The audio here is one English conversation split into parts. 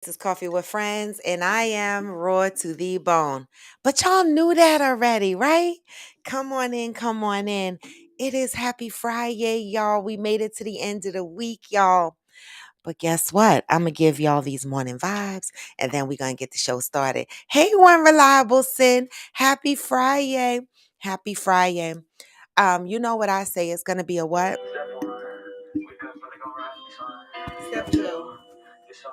This is Coffee with Friends, and I am raw to the bone. But y'all knew that already, right? Come on in, come on in. It is Happy Friday, y'all. We made it to the end of the week, y'all. But guess what? I'm going to give y'all these morning vibes, and then we're going to get the show started. Hey, one reliable sin. Happy Friday. Happy Friday. You know what I say? It's going to be a what? Step two. Step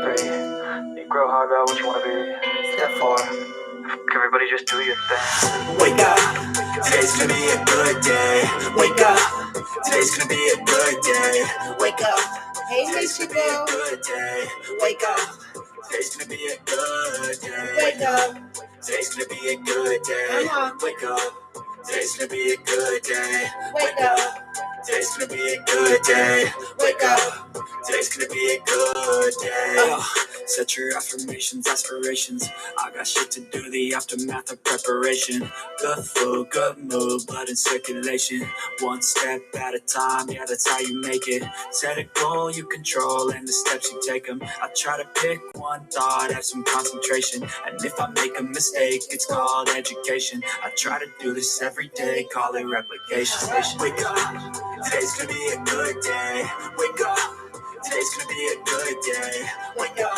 three. Grow hard about what you want to be. Step four. Everybody just do your thing. Wake up. Today's gonna be a good day. Wake up. Today's gonna be a good day. Wake up. Hey, Miss Girl. Good day. Wake up. Today's gonna be a good day. Wake up. Today's gonna be a good day. Come on. Wake up. Today's gonna be a good day. Wake up. Today's gonna be a good day. Wake up. Today's gonna be a good day. Set your affirmations, aspirations. I got shit to do, the aftermath of preparation. Good food, good mood, blood in circulation. One step at a time, yeah, that's how you make it. Set a goal you control and the steps you take them. I try to pick one thought, have some concentration. And if I make a mistake, it's called education. I try to do this every day, call it replication. Wake up, today's gonna be a good day. Wake up, today's gonna be a good day. Wake up,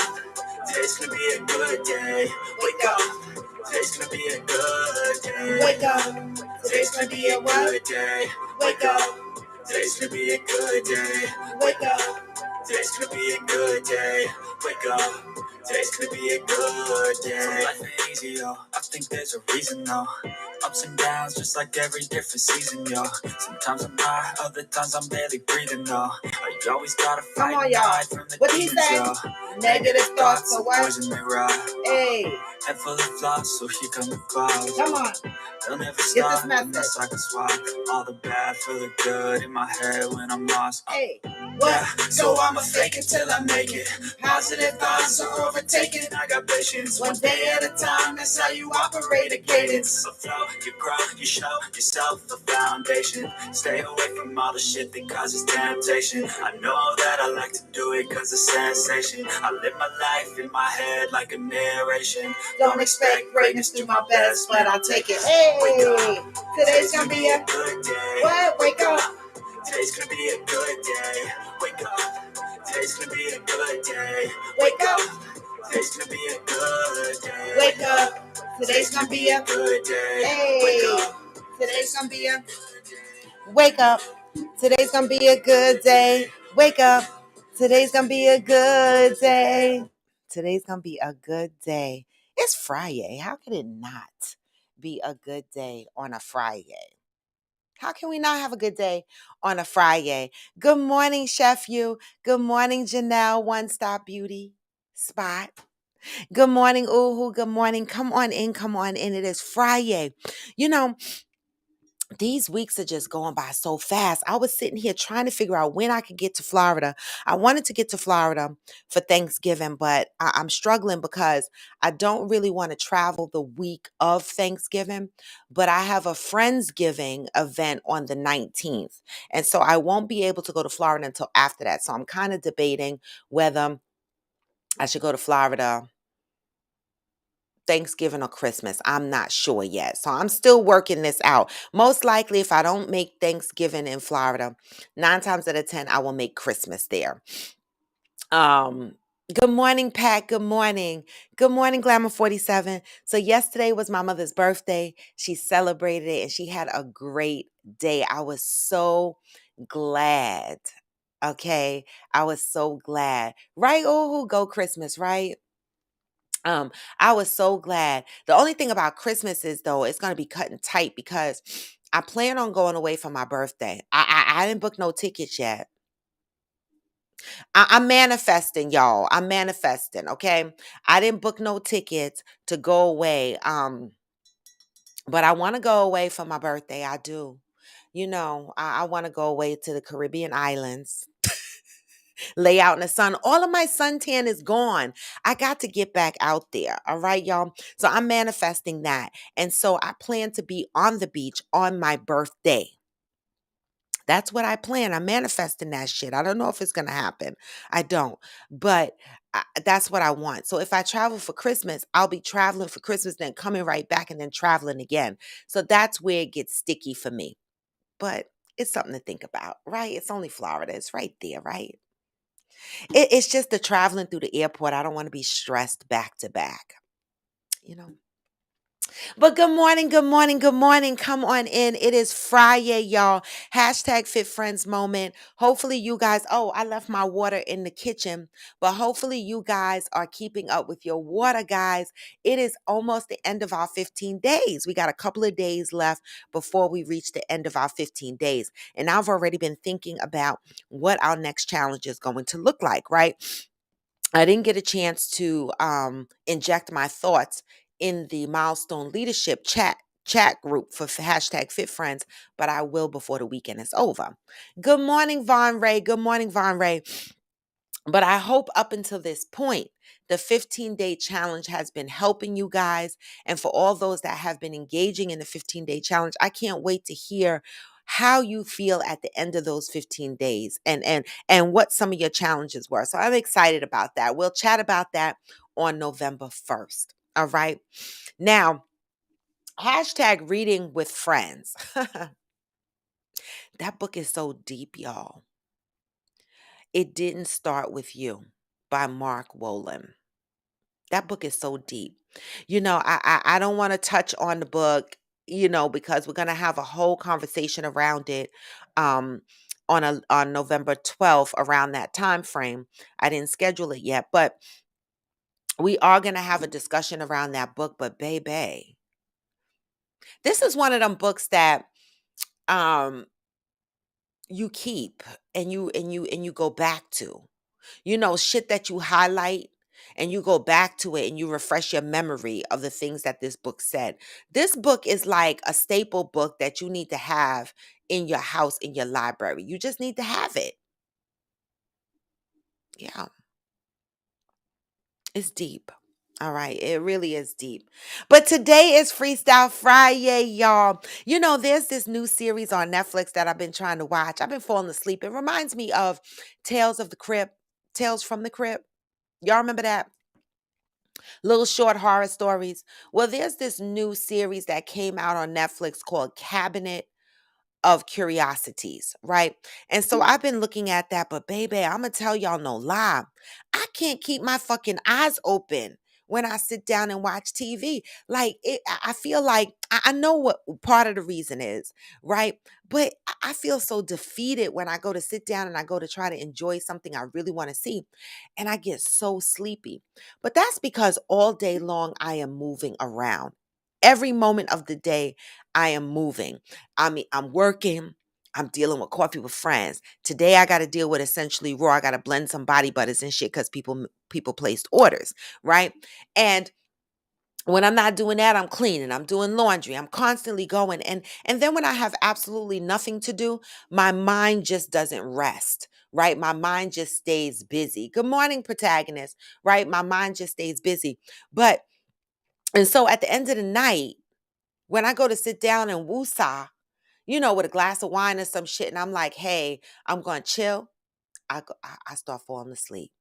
today's gonna be a good day. Wake up, today's gonna be a good day. Wake up, today's gonna be a good day. Wake up, today's gonna be a good day. Wake up, today's gonna be a good day. Wake up, today's gonna be a good day. Life ain't easy, yo. I think there's a reason, though. Ups and downs, just like every different season, yo. Sometimes I'm high, other times I'm barely breathing, though. You always gotta fight and hide from the demons, yo. Negative thoughts are poison they ride. Hey. Head full of flaws, so here come the clouds. Come on. They'll never stop unless I can swap all the bad for the good in my head when I'm lost. Hey. Yeah, so I'ma fake it till I make it. Positive thoughts are overtaken. I got patience. One day at a time, that's how you operate a cadence. A flow, you grow, you show yourself a foundation. Stay away from all the shit that causes temptation. I know that I like to do it cause it's sensation. I live my life in my head like a narration. Don't expect greatness, do my best, but I'll take it. Hey, wake up. Today's gonna be a good day. What? Wake up. Today's gonna be a good day. Wake up. Today's gonna be a good day. Wake up. Today's gonna be a good day. Wake up. Today's gonna be a good day. Hey. Wake up. Today's gonna be a wake up. Today's gonna be a good day. Wake up. Today's gonna be a good day. Today's gonna be a good day. It's Friday. How could it not be a good day on a Friday? How can we not have a good day on a Friday? Good morning, Chef You. Good morning, Janelle, One Stop Beauty Spot. Good morning, Uhu. Good morning. Come on in, come on in. It is Friday. You know, these weeks are just going by so fast. I was sitting here trying to figure out when I could get to Florida. I wanted to get to Florida for Thanksgiving, but I'm struggling because I don't really want to travel the week of Thanksgiving, but I have a Friendsgiving event on the 19th. And so I won't be able to go to Florida until after that. So I'm kind of debating whether I should go to Florida Thanksgiving or Christmas. I'm not sure yet. So I'm still working this out. Most likely, if I don't make Thanksgiving in Florida, 9 times out of 10, I will make Christmas there. Um, Good morning, Pat. Good morning. Good morning, Glamour 47. So yesterday was my mother's birthday. She celebrated it and she had a great day. I was so glad. Okay. I was so glad. Right? Oh, go Christmas, right? Um, I was so glad. The only thing about Christmas is though, it's gonna be cutting tight because I plan on going away for my birthday. I didn't book no tickets yet. I'm manifesting, y'all. I'm manifesting, okay? I didn't book no tickets to go away. But I want to go away for my birthday. I do. You know, I want to go away to the Caribbean islands. Lay out in the sun. All of my suntan is gone. I got to get back out there. All right, y'all. So I'm manifesting that. And so I plan to be on the beach on my birthday. That's what I plan. I'm manifesting that shit. I don't know if it's going to happen. I don't. But that's what I want. So if I travel for Christmas, I'll be traveling for Christmas, then coming right back and then traveling again. So that's where it gets sticky for me. But it's something to think about, right? It's only Florida. It's right there, right? It's just the traveling through the airport. I don't want to be stressed back to back, you know? But good morning, good morning, good morning. Come on in. It is Friday, y'all. Hashtag Fit Friends moment. Hopefully, you guys, oh, I left my water in the kitchen, but hopefully, you guys are keeping up with your water, guys. It is almost the end of our 15 days. We got a couple of days left before we reach the end of our 15 days. And I've already been thinking about what our next challenge is going to look like, right? I didn't get a chance to inject my thoughts in the milestone leadership chat group for hashtag Fit Friends, but I will before the weekend is over. Good morning, Von Ray. Good morning, Von Ray. But I hope up until this point, the 15-day challenge has been helping you guys. And for all those that have been engaging in the 15-day challenge, I can't wait to hear how you feel at the end of those 15 days and what some of your challenges were. So I'm excited about that. We'll chat about that on November 1st. All right. Now, hashtag reading with friends. That book is so deep, y'all. It Didn't Start With You by Mark Wolin. That book is so deep. I don't want to touch on the book, because we're gonna have a whole conversation around it um on November 12th around that time frame. I didn't schedule it yet, but we are gonna have a discussion around that book. But baby, this is one of them books that um you keep and you go back to. Shit that you highlight and you go back to it and you refresh your memory of the things that this book said. This book is like a staple book that you need to have in your house, in your library. You just need to have it. Yeah, it's deep. All right, it really is deep. But today is Freestyle Friday, y'all. There's this new series on Netflix that I've been trying to watch. I've been falling asleep. It reminds me of Tales of the Crypt, Tales from the Crypt. Y'all remember that? Little short horror stories. Well, there's this new series that came out on Netflix called Cabinet of Curiosities, right? And so I've been looking at that, but baby, I'm gonna tell y'all no lie. I can't keep my fucking eyes open when I sit down and watch TV. Like I feel like I know what part of the reason is, right? But I feel so defeated when I go to sit down and I go to try to enjoy something I really want to see, and I get so sleepy. But that's because all day long I am moving around. Every moment of the day, I am moving. I mean, I'm working. I'm dealing with coffee with friends. Today I got to deal with Essentially Raw. I got to blend some body butters and shit because people placed orders, right? And when I'm not doing that, I'm cleaning. I'm doing laundry. I'm constantly going. And then when I have absolutely nothing to do, my mind just doesn't rest. Right? My mind just stays busy. Good morning, protagonist. Right? My mind just stays busy. And so at the end of the night, when I go to sit down and woosah, with a glass of wine or some shit, and I'm like, hey, I'm going to chill, I start falling asleep.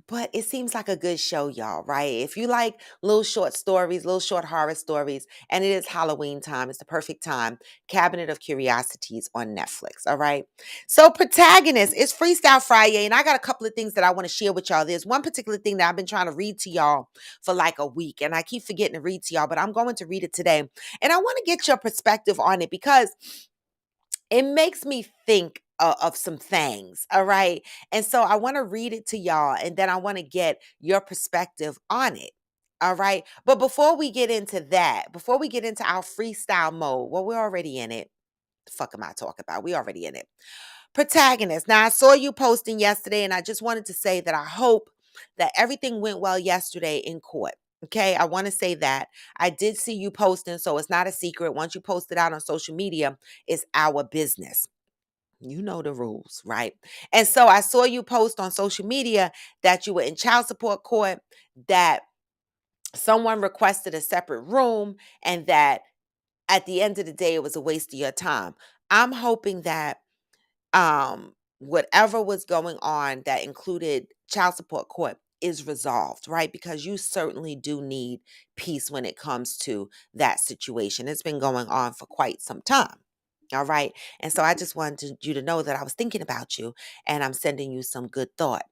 But it seems like a good show, y'all, right? If you like little short stories, little short horror stories, and it is Halloween time, it's the perfect time. Cabinet of Curiosities on Netflix, all right? So, protagonist, it's Freestyle Friday, and I got a couple of things that I want to share with y'all. There's one particular thing that I've been trying to read to y'all for like a week, and I keep forgetting to read to y'all, but I'm going to read it today. And I want to get your perspective on it because it makes me think of some things, all right? And so I want to read it to y'all and then I want to get your perspective on it. All right. But before we get into that, before we get into our freestyle mode, well, we're already in it. The fuck am I talking about? We already in it. Protagonist. Now I saw you posting yesterday, and I just wanted to say that I hope that everything went well yesterday in court. Okay, I want to say that I did see you posting, so it's not a secret. Once you post it out on social media, it's our business. You know the rules, right? And so I saw you post on social media that you were in child support court, that someone requested a separate room, and that at the end of the day, it was a waste of your time. I'm hoping that whatever was going on that included child support court is resolved, right? Because you certainly do need peace when it comes to that situation. It's been going on for quite some time. All right. And so I just wanted you to know that I was thinking about you and I'm sending you some good thought.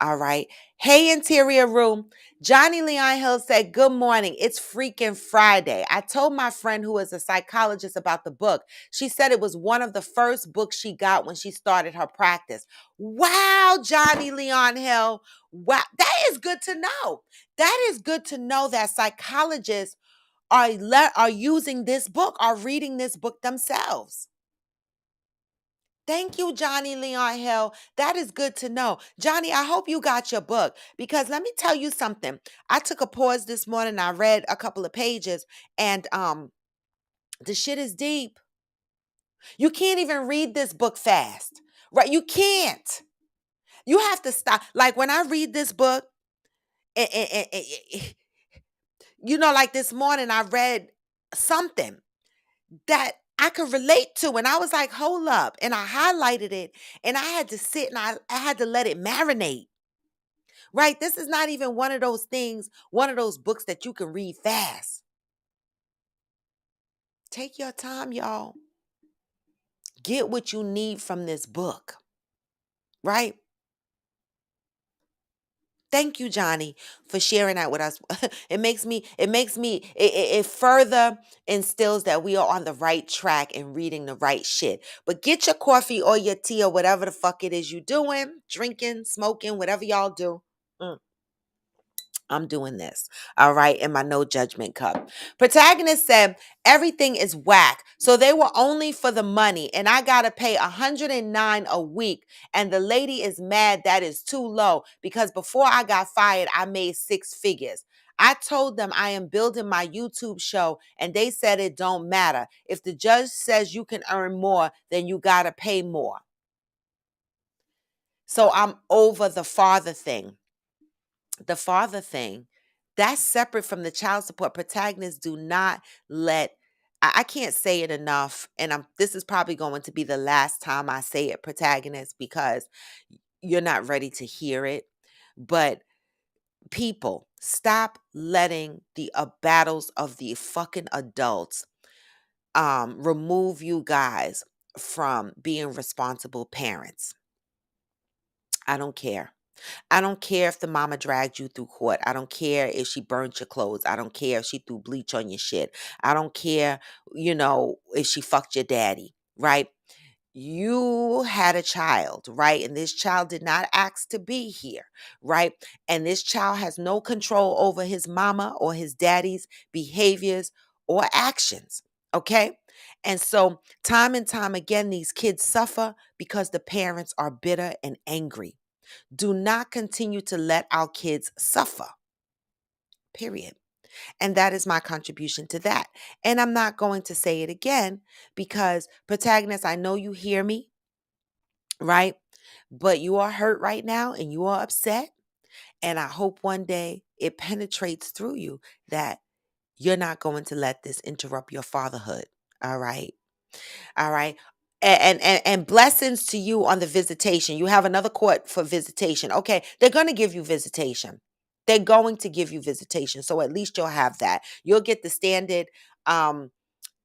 All right. Hey, interior room. Johnny Leon Hill said, "Good morning. It's freaking Friday. I told my friend who is a psychologist about the book. She said it was one of the first books she got when she started her practice." Wow, Johnny Leon Hill. Wow. That is good to know. That is good to know that psychologists are using this book, are reading this book themselves. Thank you, Johnny Leon Hill. That is good to know. Johnny, I hope you got your book because let me tell you something. I took a pause this morning. I read a couple of pages and the shit is deep. You can't even read this book fast. Right? You can't. You have to stop. Like when I read this book, eh, eh, eh, eh, eh, like this morning I read something that I could relate to. And I was like, hold up. And I highlighted it and I had to sit and I had to let it marinate. Right? This is not even one of those things, one of those books that you can read fast. Take your time, y'all. Get what you need from this book. Right? Thank you, Johnny, for sharing that with us. It further instills that we are on the right track and reading the right shit. But get your coffee or your tea or whatever the fuck it is you doing, drinking, smoking, whatever y'all do. Mm. I'm doing this. All right. In my no judgment cup. Protagonist said everything is whack. So they were only for the money. And I got to pay 109 a week. And the lady is mad that is too low because before I got fired, I made 6 figures. I told them I am building my YouTube show and they said it don't matter. If the judge says you can earn more, then you got to pay more. So I'm over the father thing. The father thing, that's separate from the child support. Protagonists do not let, I can't say it enough. And this is probably going to be the last time I say it, protagonist, because you're not ready to hear it. But people, stop letting the battles of the fucking adults remove you guys from being responsible parents. I don't care. I don't care if the mama dragged you through court. I don't care if she burnt your clothes. I don't care if she threw bleach on your shit. I don't care, if she fucked your daddy, right? You had a child, right? And this child did not ask to be here, right? And this child has no control over his mama or his daddy's behaviors or actions, okay? And so, time and time again, these kids suffer because the parents are bitter and angry. Do not continue to let our kids suffer, period. And that is my contribution to that. And I'm not going to say it again because, protagonist, I know you hear me, right? But you are hurt right now and you are upset. And I hope one day it penetrates through you that you're not going to let this interrupt your fatherhood. All right. All right. And blessings to you on the visitation. You have another court for visitation. Okay. They're going to give you visitation. They're going to give you visitation. So at least you'll have that. You'll get the standard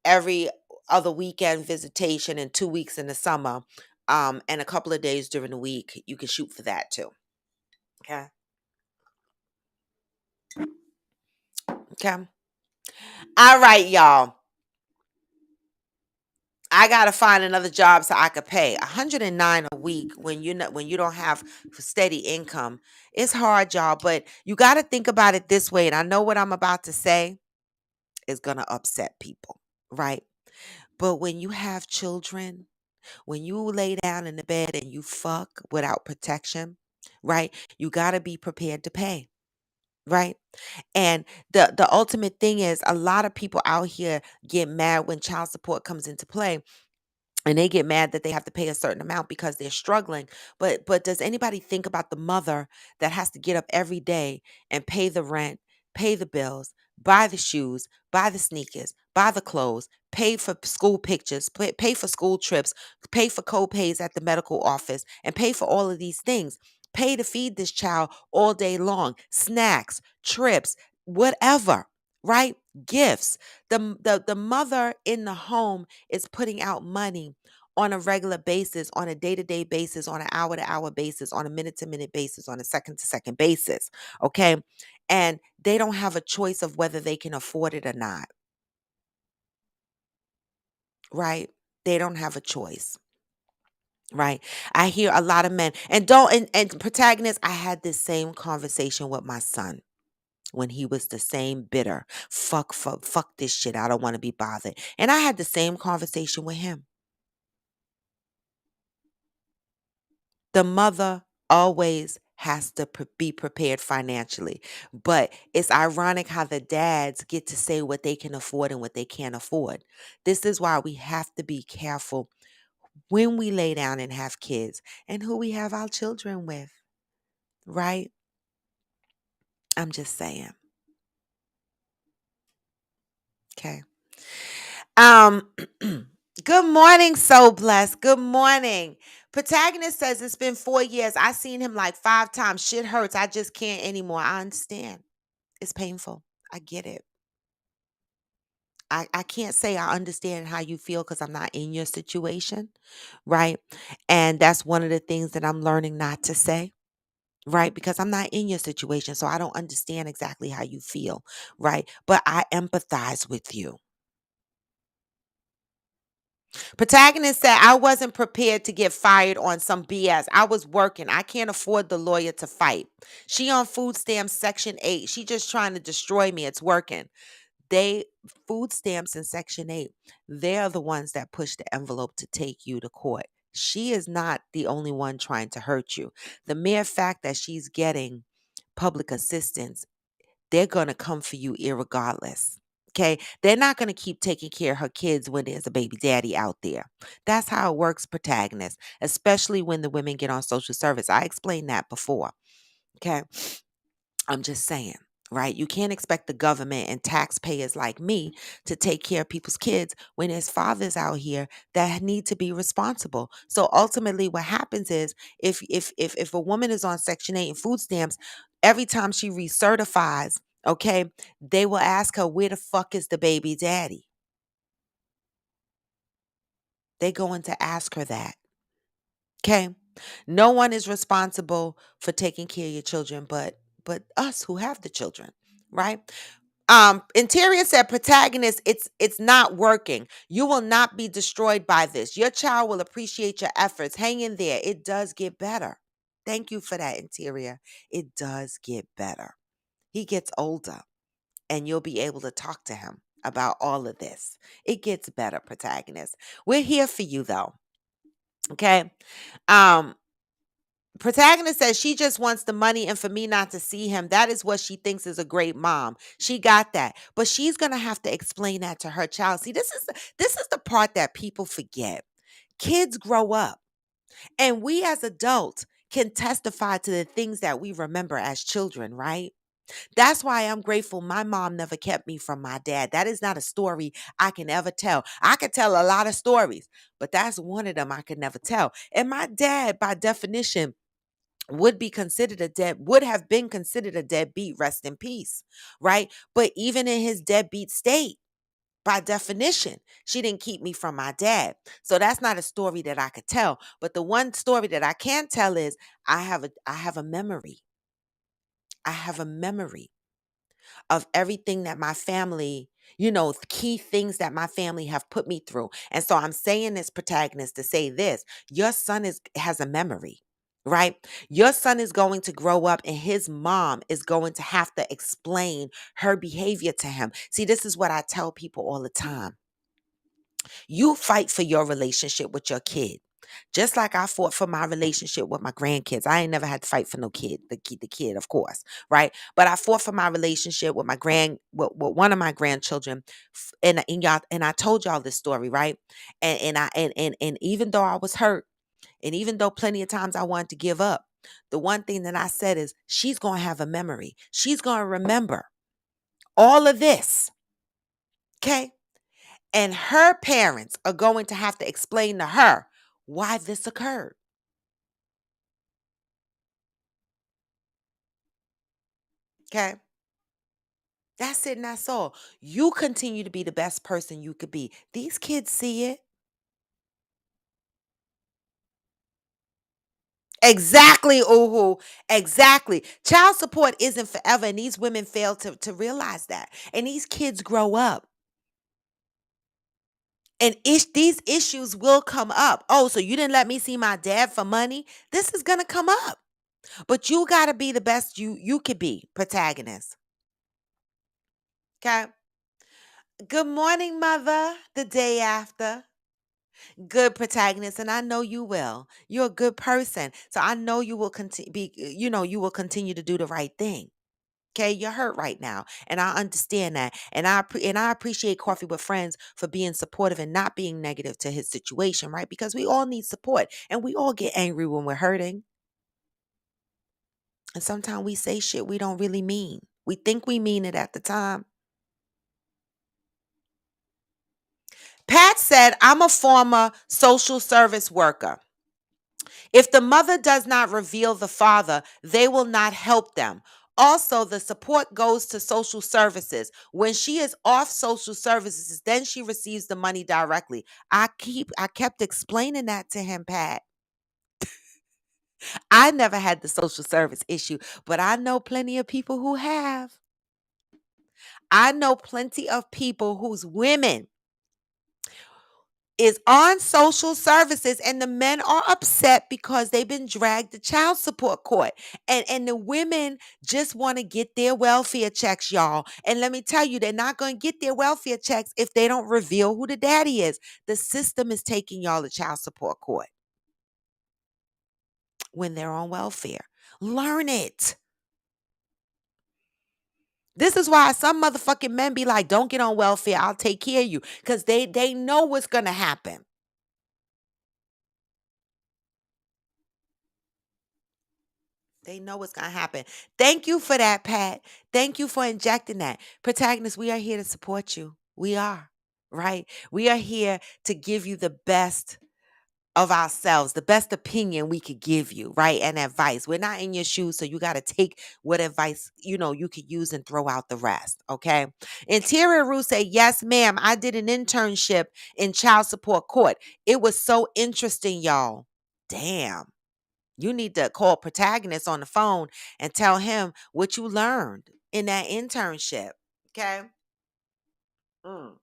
every other weekend visitation and 2 weeks in the summer. And a couple of days during the week. You can shoot for that too. Okay. Okay. All right, y'all. I gotta find another job so I could pay 109 a week when you don't have steady income. It's hard, y'all, but you gotta think about it this way. And I know what I'm about to say is gonna upset people, right? But when you have children, when you lay down in the bed and you fuck without protection, right? You gotta be prepared to pay. Right. And the ultimate thing is a lot of people out here get mad when child support comes into play and they get mad that they have to pay a certain amount because they're struggling. But does anybody think about the mother that has to get up every day and pay the rent, pay the bills, buy the shoes, buy the sneakers, buy the clothes, pay for school pictures, pay for school trips, pay for co-pays at the medical office, and pay for all of these things. Pay to feed this child all day long, snacks, trips, whatever, right? Gifts. The mother in the home is putting out money on a regular basis, on a day-to-day basis, on an hour-to-hour basis, on a minute-to-minute basis, on a second-to-second basis. Okay. And they don't have a choice of whether they can afford it or not, right? They don't have a choice, right? I hear a lot of men and protagonists. I had this same conversation with my son when he was the same bitter. Fuck this shit. I don't want to be bothered. And I had the same conversation with him. The mother always has to be prepared financially. But it's ironic how the dads get to say what they can afford and what they can't afford. This is why we have to be careful when we lay down and have kids and who we have our children with, right? I'm just saying. Okay. Um Good morning, so blessed. Good morning. Protagonist says it's been 4 years. I seen him like 5 times. Shit hurts. I just can't anymore. I understand. It's painful. I get it. I can't say I understand how you feel because I'm not in your situation, right? And that's one of the things that I'm learning not to say, right? Because I'm not in your situation. So I don't understand exactly how you feel, right? But I empathize with you. Protagonist said, I wasn't prepared to get fired on some BS. I was working. I can't afford the lawyer to fight. She on food stamps section 8. She just trying to destroy me. It's working. They food stamps in section 8. They're the ones that push the envelope to take you to court. She is not the only one trying to hurt you. The mere fact that she's getting public assistance, they're going to come for you irregardless. Okay. They're not going to keep taking care of her kids when there's a baby daddy out there. That's how it works, protagonist, especially when the women get on social service. I explained that before. Okay. I'm just saying, right? You can't expect the government and taxpayers like me to take care of people's kids when there's fathers out here that need to be responsible. So ultimately what happens is if a woman is on section 8 and food stamps, every time she recertifies, okay, they will ask her where the fuck is the baby daddy? They're going to ask her that. Okay? No one is responsible for taking care of your children but us who have the children, right? Interior said, protagonist, it's not working. You will not be destroyed by this. Your child will appreciate your efforts. Hang in there. It does get better. Thank you for that, Interior. It does get better. He gets older and you'll be able to talk to him about all of this. It gets better, protagonist. We're here for you though. Okay. Um, Protagonist says she just wants the money and for me not to see him. That is what she thinks is a great mom. She got that. But she's going to have to explain that to her child. See, this is the part that people forget. Kids grow up and we as adults can testify to the things that we remember as children, right? That's why I'm grateful my mom never kept me from my dad. That is not a story I can ever tell. I could tell a lot of stories, but that's one of them I could never tell. And my dad, by definition, would have been considered a deadbeat, rest in peace, right? But even in his deadbeat state, by definition, she didn't keep me from my dad. So that's not a story that I could tell. But the one story that I can tell is I have a memory. I have a memory of everything that my family, key things that my family have put me through. And so I'm saying this, protagonist, to say this: your son has a memory. Right? Your son is going to grow up and his mom is going to have to explain her behavior to him. See, this is what I tell people all the time. You fight for your relationship with your kid. Just like I fought for my relationship with my grandkids. I ain't never had to fight for no kid, the kid, of course, right? But I fought for my relationship with with one of my grandchildren. And I told y'all this story, right? And even though I was hurt, and even though plenty of times I wanted to give up, the one thing that I said is she's gonna have a memory. She's gonna remember All of this. Okay. And her parents are going to have to explain to her why this occurred. Okay. That's it and that's all. You continue to be the best person you could be. These kids see it. Exactly, Uhu. Exactly. Child support isn't forever, and these women fail to realize that. And these kids grow up. And these issues will come up. Oh, so you didn't let me see my dad for money? This is gonna come up. But you gotta be the best you could be, protagonist. Okay. Good morning, mother. The day after. Good protagonist, and I know you will. You're a good person. So I know you will continue you will continue to do the right thing. Okay, you're hurt right now, and I understand that, and I appreciate Coffee with Friends for being supportive and not being negative to his situation, right? Because we all need support, and we all get angry when we're hurting, and sometimes we say shit we don't really mean. We think we mean it at the time. Pat said, "I'm a former social service worker. If the mother does not reveal the father, they will not help them. Also, the support goes to social services. When she is off social services, then she receives the money directly." I kept explaining that to him, Pat. I never had the social service issue, but I know plenty of people who have. I know plenty of people whose women is on social services and the men are upset because they've been dragged to child support court. And the women just want to get their welfare checks, y'all. And let me tell you, they're not going to get their welfare checks if they don't reveal who the daddy is. The system is taking y'all to child support court when they're on welfare. Learn it. This is why some motherfucking men be like, "Don't get on welfare. I'll take care of you." Because they know what's going to happen. They know what's going to happen. Thank you for that, Pat. Thank you for injecting that. Protagonist, we are here to support you. We are, right? We are here to give you the best of ourselves, the best opinion we could give you, right? And advice. We're not in your shoes, so you got to take what advice, you could use and throw out the rest, okay? Interior Rue say, "Yes, ma'am. I did an internship in child support court. It was so interesting, y'all." Damn. You need to call protagonist on the phone and tell him what you learned in that internship. Okay. Mm.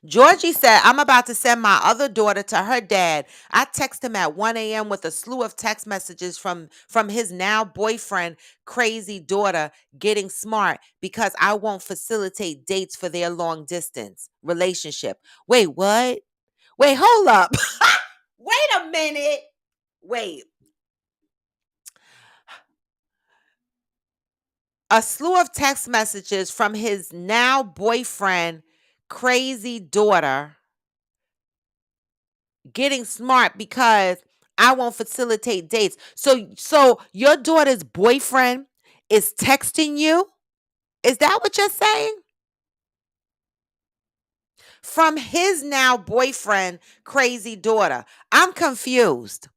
Georgie said, "I'm about to send my other daughter to her dad. I text him at 1 a.m. with a slew of text messages from his now boyfriend, crazy daughter, getting smart because I won't facilitate dates for their long distance relationship." Wait, what? Wait, hold up. Wait a minute. Wait. A slew of text messages from his now boyfriend, crazy daughter, getting smart because I won't facilitate dates. So your daughter's boyfriend is texting you? Is that what you're saying? From his now boyfriend, crazy daughter. I'm confused.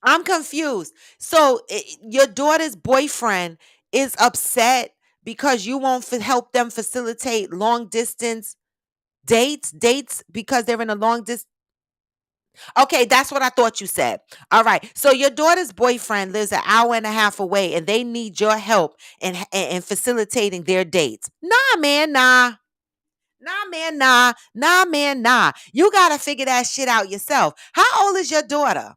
I'm confused. So your daughter's boyfriend is upset because you won't help them facilitate long distance dates because they're in a long distance. Okay, that's what I thought you said. All right. So your daughter's boyfriend lives an hour and a half away and they need your help in facilitating their dates. Nah, man, nah. Nah, man, nah. Nah, man, nah. You got to figure that shit out yourself. How old is your daughter?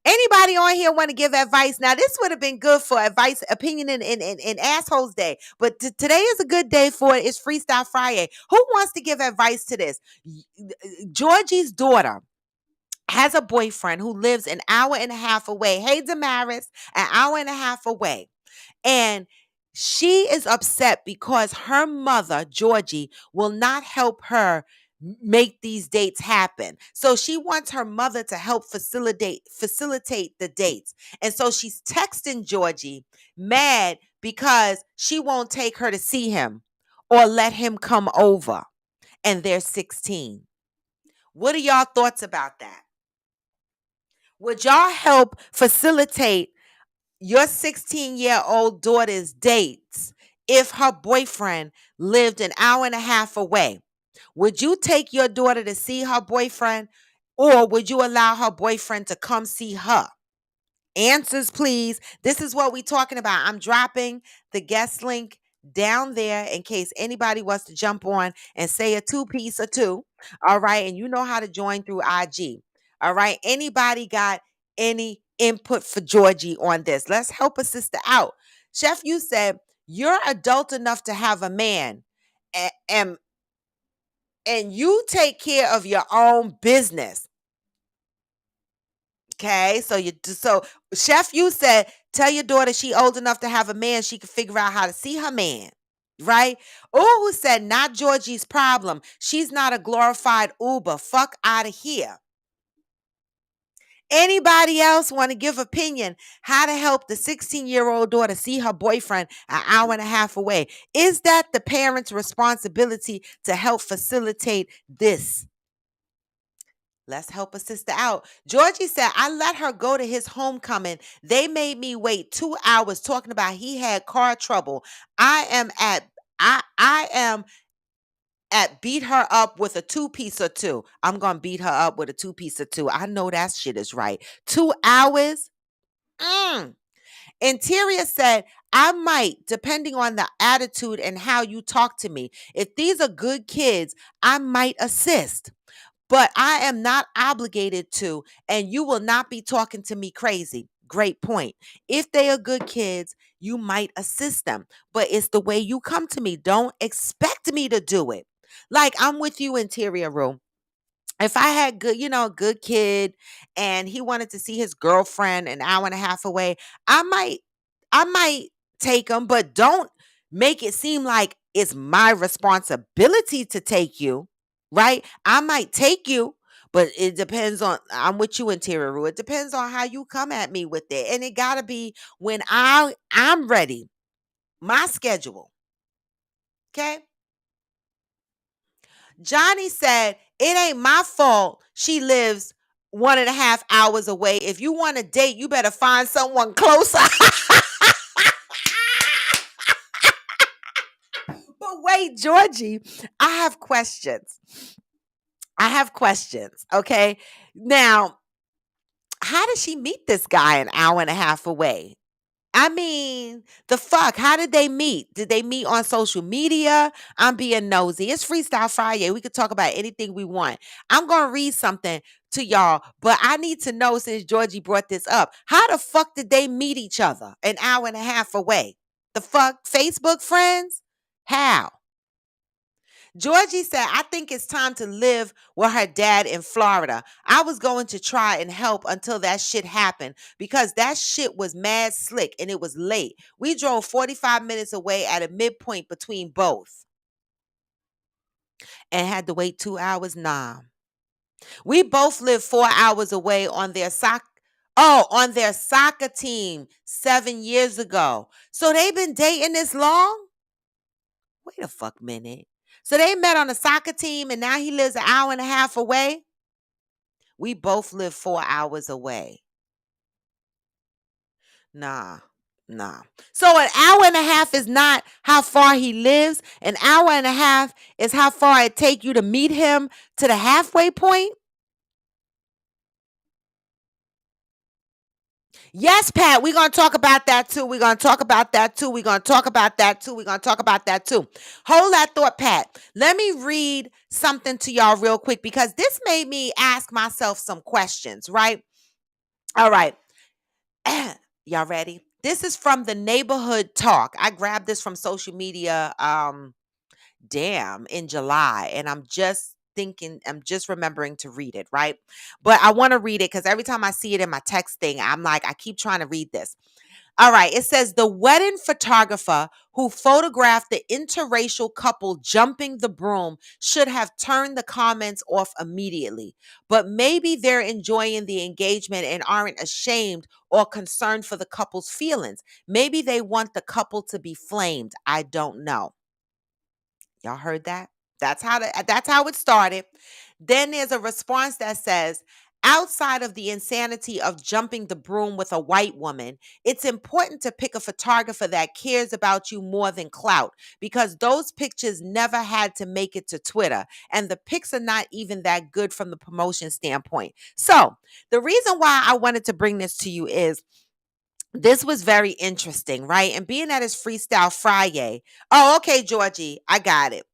Anybody on here want to give advice? Now, this would have been good for advice, opinion, and assholes day. But today is a good day for it. It's Freestyle Friday. Who wants to give advice to this? Georgie's daughter has a boyfriend who lives an hour and a half away. Hey, Damaris, an hour and a half away. And she is upset because her mother, Georgie, will not help her make these dates happen. So she wants her mother to help facilitate the dates. And so she's texting Georgie mad because she won't take her to see him or let him come over, and they're 16. What are y'all thoughts about that? Would y'all help facilitate your 16-year-old daughter's dates if her boyfriend lived an hour and a half away? Would you take your daughter to see her boyfriend, or would you allow her boyfriend to come see her? Answers, please. This is what we're talking about. I'm dropping the guest link down there in case anybody wants to jump on and say a two-piece or two. All right. And you know how to join through IG. All right. Anybody got any input for Georgie on this? Let's help a sister out. Chef, you said you're adult enough to have a man. And you take care of your own business. Okay, so Chef, you said tell your daughter she old enough to have a man, she can figure out how to see her man. Right? Oh, who said not Georgie's problem. She's not a glorified Uber. Fuck out of here. Anybody else want to give opinion how to help the 16-year-old daughter see her boyfriend an hour and a half away? Is that the parent's responsibility to help facilitate this? Let's help a sister out. Georgie said, I let her go to his homecoming. They made me wait 2 hours talking about he had car trouble. I am at beat her up with a two-piece or two. I'm gonna beat her up with a two-piece or two. I know that shit is right. 2 hours? Interior said, I might, depending on the attitude and how you talk to me. If these are good kids, I might assist. But I am not obligated to, and you will not be talking to me crazy. Great point. If they are good kids, you might assist them, but it's the way you come to me. Don't expect me to do it. Like I'm with you, Interior Room. If I had good kid and he wanted to see his girlfriend an hour and a half away, I might take him, but don't make it seem like it's my responsibility to take you, right? I might take you, but it depends on I'm with you, Interior Rule. It depends on how you come at me with it. And it gotta be when I'm ready. My schedule. Okay. Johnny said, it ain't my fault she lives 1.5 hours away. If you want to date, you better find someone closer. But wait, Georgie, I have questions. Okay. Now, how did she meet this guy an hour and a half away? I mean, the fuck? How did they meet? Did they meet on social media? I'm being nosy. It's Freestyle Friday. We could talk about anything we want. I'm going to read something to y'all, but I need to know since Georgie brought this up. How the fuck did they meet each other an hour and a half away? The fuck? Facebook friends? How? Georgie said, I think it's time to live with her dad in Florida. I was going to try and help until that shit happened because that shit was mad slick and it was late. We drove 45 minutes away at a midpoint between both and had to wait 2 hours. Nah. We both lived 4 hours away on their soccer team 7 years ago. So they've been dating this long? Wait a fuck minute. So they met on a soccer team and now he lives an hour and a half away? We both live 4 hours away. Nah. So an hour and a half is not how far he lives. An hour and a half is how far it take you to meet him to the halfway point? Yes, Pat, we're going to talk about that too. Hold that thought, Pat. Let me read something to y'all real quick because this made me ask myself some questions, right? All right. Y'all ready? This is from the Neighborhood Talk. I grabbed this from social media in July, and I'm just remembering to read it, right? But I want to read it because every time I see it in my text thing, I'm like, I keep trying to read this. All right. It says the wedding photographer who photographed the interracial couple jumping the broom should have turned the comments off immediately. But maybe they're enjoying the engagement and aren't ashamed or concerned for the couple's feelings. Maybe they want the couple to be flamed. I don't know. Y'all heard that? That's how it started. Then there's a response that says, outside of the insanity of jumping the broom with a white woman, it's important to pick a photographer that cares about you more than clout because those pictures never had to make it to Twitter and the pics are not even that good from the promotion standpoint. So, the reason why I wanted to bring this to you is this was very interesting, right? And being that it's Freestyle Friday. Oh, okay, Georgie, I got it.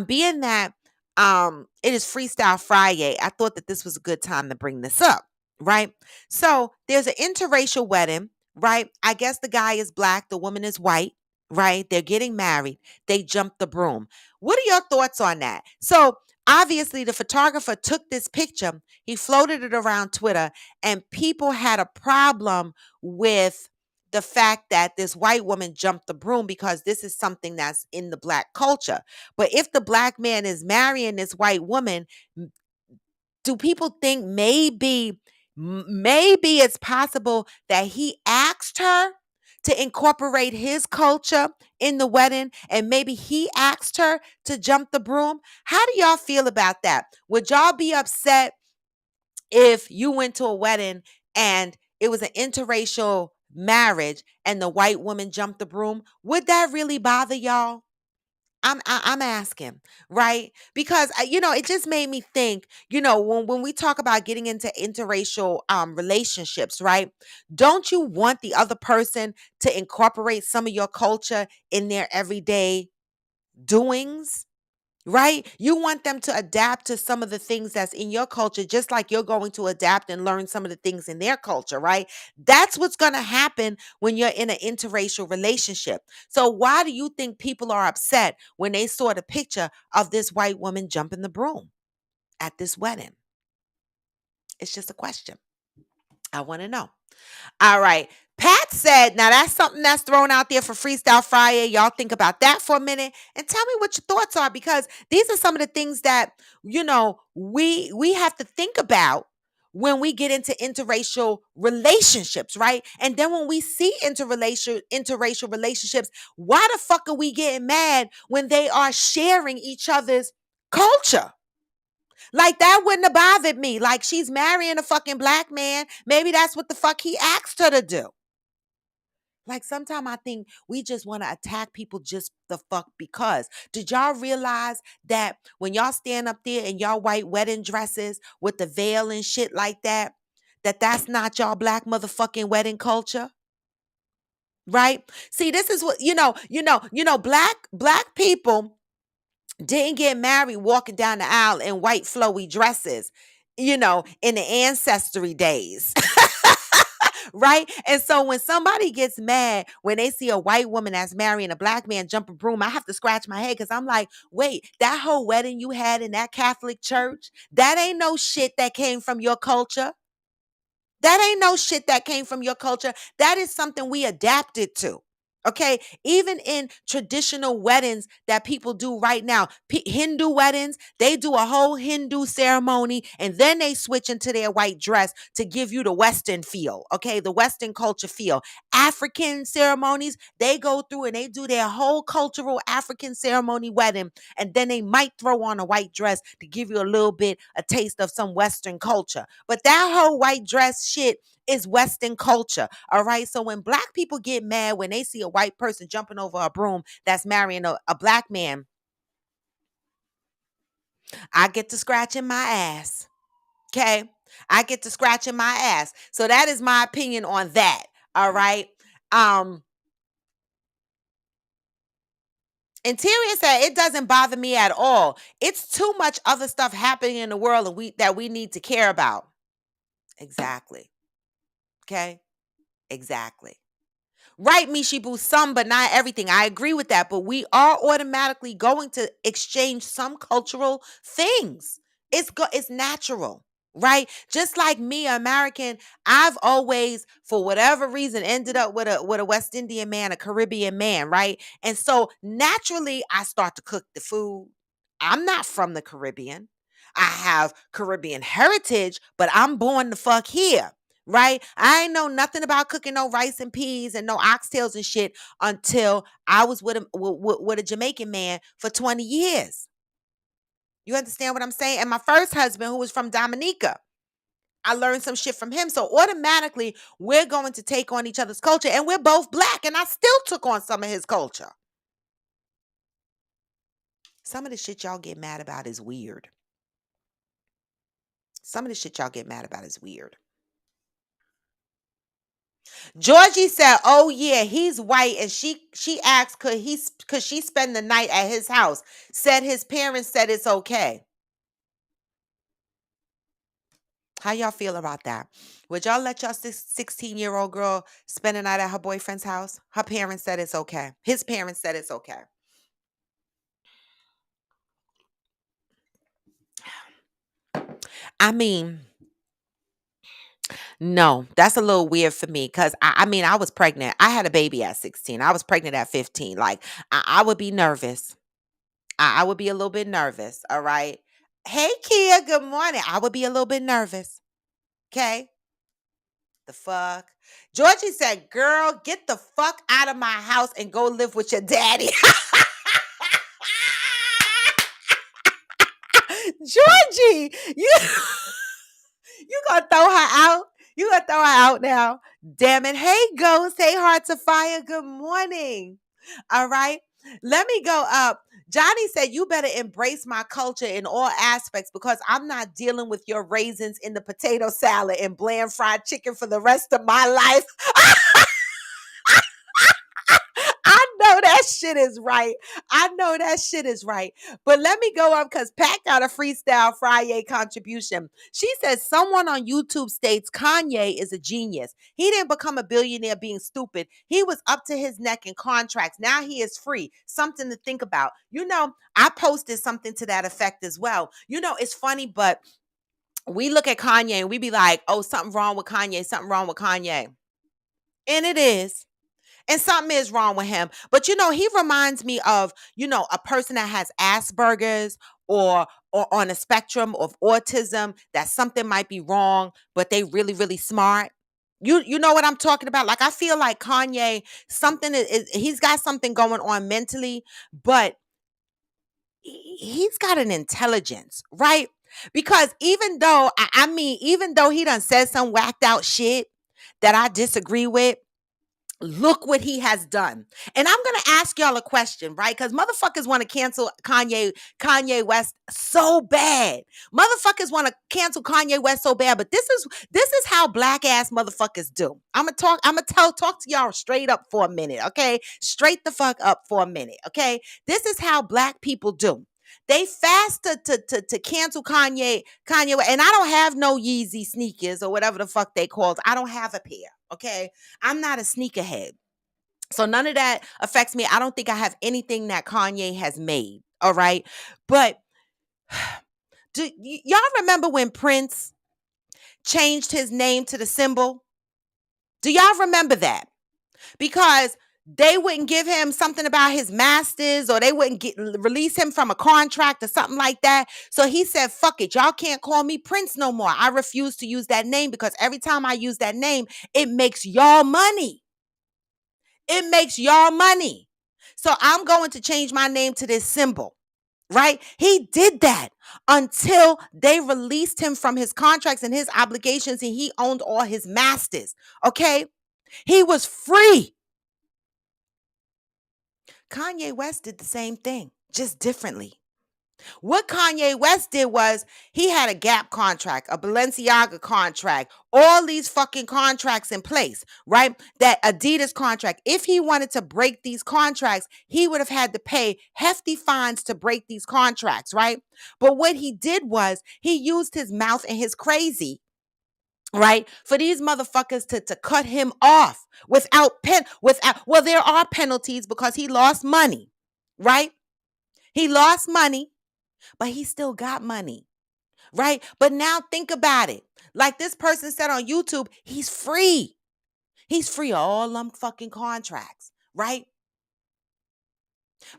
Being that it is Freestyle Friday, I thought that this was a good time to bring this up, right? So there's an interracial wedding, right? I guess the guy is black, the woman is white, right? They're getting married. They jumped the broom. What are your thoughts on that? So obviously the photographer took this picture, he floated it around Twitter, and people had a problem with the fact that this white woman jumped the broom because this is something that's in the black culture. But if the black man is marrying this white woman, do people think maybe it's possible that he asked her to incorporate his culture in the wedding and maybe he asked her to jump the broom? How do y'all feel about that? Would y'all be upset if you went to a wedding and it was an interracial marriage and the white woman jumped the broom? Would that really bother y'all? I'm asking, right? Because it just made me think, when we talk about getting into interracial relationships, right? Don't you want the other person to incorporate some of your culture in their everyday doings? Right? You want them to adapt to some of the things that's in your culture, just like you're going to adapt and learn some of the things in their culture, right? That's what's going to happen when you're in an interracial relationship. So, why do you think people are upset when they saw the picture of this white woman jumping the broom at this wedding? It's just a question. I want to know. All right. Pat said, now that's something that's thrown out there for Freestyle Friday. Y'all think about that for a minute and tell me what your thoughts are because these are some of the things that, we have to think about when we get into interracial relationships, right? And then when we see interracial relationships, why the fuck are we getting mad when they are sharing each other's culture? Like that wouldn't have bothered me. Like she's marrying a fucking black man. Maybe that's what the fuck he asked her to do. Like sometimes I think we just want to attack people just the fuck because. Did y'all realize that when y'all stand up there in y'all white wedding dresses with the veil and shit like that, that's not y'all black motherfucking wedding culture? Right? See, this is what black people didn't get married walking down the aisle in white flowy dresses, in the ancestry days. Right? And so when somebody gets mad when they see a white woman that's marrying a black man jump a broom, I have to scratch my head because I'm like, wait, that whole wedding you had in that Catholic church, that ain't no shit that came from your culture. That ain't no shit that came from your culture. That is something we adapted to. Okay, even in traditional weddings that people do right now, Hindu weddings, they do a whole Hindu ceremony and then they switch into their white dress to give you the Western feel, okay, the Western culture feel. African ceremonies, they go through and they do their whole cultural African ceremony wedding, and then they might throw on a white dress to give you a little bit, a taste of some Western culture. But that whole white dress shit is Western culture. All right. So when black people get mad when they see a white person jumping over a broom that's marrying a black man, I get to scratching my ass. Okay. I get to scratching my ass. So that is my opinion on that. All right. Um, Interior said it doesn't bother me at all. It's too much other stuff happening in the world and we need to care about. Exactly. Okay. Exactly. Right, Mishibu, some, but not everything. I agree with that. But we are automatically going to exchange some cultural things. It's natural. right? Just like me, American, I've always, for whatever reason, ended up with a West Indian man, a Caribbean man, right? And so naturally, I start to cook the food. I'm not from the Caribbean. I have Caribbean heritage, but I'm born the fuck here. Right? I ain't know nothing about cooking no rice and peas and no oxtails and shit until I was with a Jamaican man for 20 years. You understand what I'm saying? And my first husband, who was from Dominica, I learned some shit from him. So automatically, we're going to take on each other's culture. And we're both black. And I still took on some of his culture. Some of the shit y'all get mad about is weird. Some of the shit y'all get mad about is weird. Georgie said, "Oh yeah, he's white," and she asked, could she spend the night at his house? Said his parents said it's okay. How y'all feel about that? Would y'all let your 16-year-old girl spend the night at her boyfriend's house? Her parents said it's okay. His parents said it's okay. I mean, no, that's a little weird for me because I mean, I was pregnant. I had a baby at 16. I was pregnant at 15. Like, I would be nervous. I would be a little bit nervous. All right. Hey, Kia, good morning. I would be a little bit nervous. Okay. The fuck? Georgie said, "Girl, get the fuck out of my house and go live with your daddy." Georgie, you you gonna throw her out? You gonna throw her out now? Damn it. Hey, Ghost. Hey, Hearts of Fire. Good morning. All right. Let me go up. Johnny said, "You better embrace my culture in all aspects because I'm not dealing with your raisins in the potato salad and bland fried chicken for the rest of my life." I know that shit is right. I know that shit is right. But let me go up because Pat got a Freestyle Friday contribution. She says someone on YouTube states Kanye is a genius. He didn't become a billionaire being stupid. He was up to his neck in contracts. Now he is free. Something to think about. You know, I posted something to that effect as well. You know, it's funny, but we look at Kanye and we be like, oh, something wrong with Kanye, something wrong with Kanye. And it is. And something is wrong with him. But you know, he reminds me of, you know, a person that has Asperger's or on a spectrum of autism, that something might be wrong, but they really, really smart. You know what I'm talking about? Like I feel like Kanye, something is he's got something going on mentally, but he's got an intelligence, right? Because even though I mean, even though he done said some whacked out shit that I disagree with, look what he has done. And I'm going to ask y'all a question, right? Because motherfuckers want to cancel Kanye West so bad. Motherfuckers want to cancel Kanye West so bad, but this is how black ass motherfuckers do. I'm gonna talk to y'all straight up for a minute, okay? Straight the fuck up for a minute, okay? This is how black people do. They fast to cancel Kanye, and I don't have no Yeezy sneakers or whatever the fuck they called. I don't have a pair, okay? I'm not a sneakerhead. So none of that affects me. I don't think I have anything that Kanye has made. All right. But do y'all remember when Prince changed his name to the symbol? Do y'all remember that? Because they wouldn't give him something about his masters or they wouldn't release him from a contract or something like that. So he said, fuck it. Y'all can't call me Prince no more. I refuse to use that name because every time I use that name, it makes y'all money. It makes y'all money. So I'm going to change my name to this symbol, right? He did that until they released him from his contracts and his obligations and he owned all his masters, okay? He was free. Kanye West did the same thing, just differently. What Kanye West did was he had a Gap contract, a Balenciaga contract, all these fucking contracts in place, right? That Adidas contract. If he wanted to break these contracts, he would have had to pay hefty fines to break these contracts, right? But what he did was he used his mouth and his crazy, right, for these motherfuckers to cut him off without there are penalties because he lost money, right? He lost money, but he still got money. right? But now think about it. Like this person said on YouTube, he's free. He's free of all them fucking contracts, right?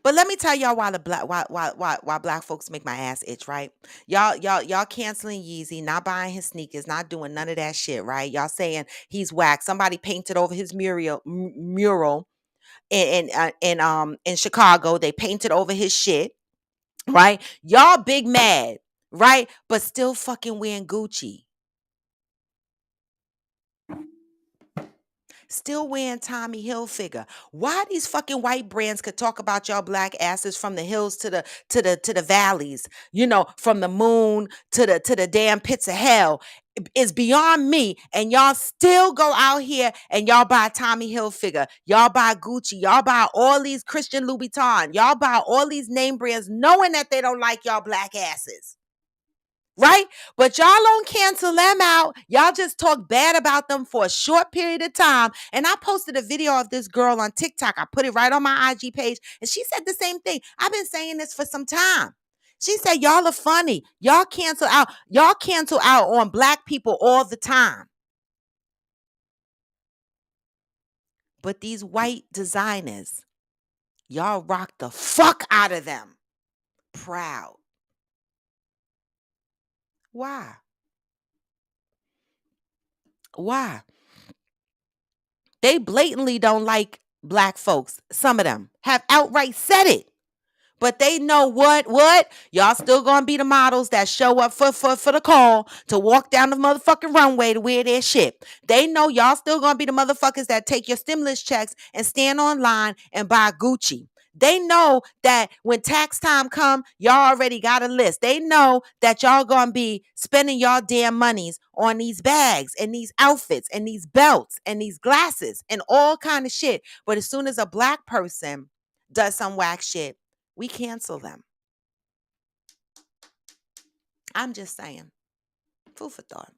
But let me tell y'all why the black why black folks make my ass itch, right? Y'all canceling Yeezy, not buying his sneakers, not doing none of that shit, right? Y'all saying he's whack. Somebody painted over his mural in Chicago. They painted over his shit, right? Y'all big mad, right? But still fucking wearing Gucci. Still wearing Tommy Hilfiger. Why these fucking white brands could talk about y'all black asses from the hills to the valleys, from the moon to the damn pits of hell is beyond me. And y'all still go out here and y'all buy Tommy Hilfiger, y'all buy Gucci, y'all buy all these Christian Louboutin, y'all buy all these name brands, knowing that they don't like y'all black asses. Right? But y'all don't cancel them out. Y'all just talk bad about them for a short period of time. And I posted a video of this girl on TikTok. I put it right on my IG page. And she said the same thing. I've been saying this for some time. She said, y'all are funny. Y'all cancel out. Y'all cancel out on black people all the time. But these white designers, y'all rock the fuck out of them. Proud. Why? Why? They blatantly don't like black folks. Some of them have outright said it. But they know what? Y'all still gonna be the models that show up for the call to walk down the motherfucking runway to wear their shit. They know y'all still gonna be the motherfuckers that take your stimulus checks and stand online and buy Gucci. They know that when tax time come, y'all already got a list. They know that y'all gonna be spending y'all damn monies on these bags and these outfits and these belts and these glasses and all kind of shit. But as soon as a black person does some whack shit, we cancel them. I'm just saying. Food for thought.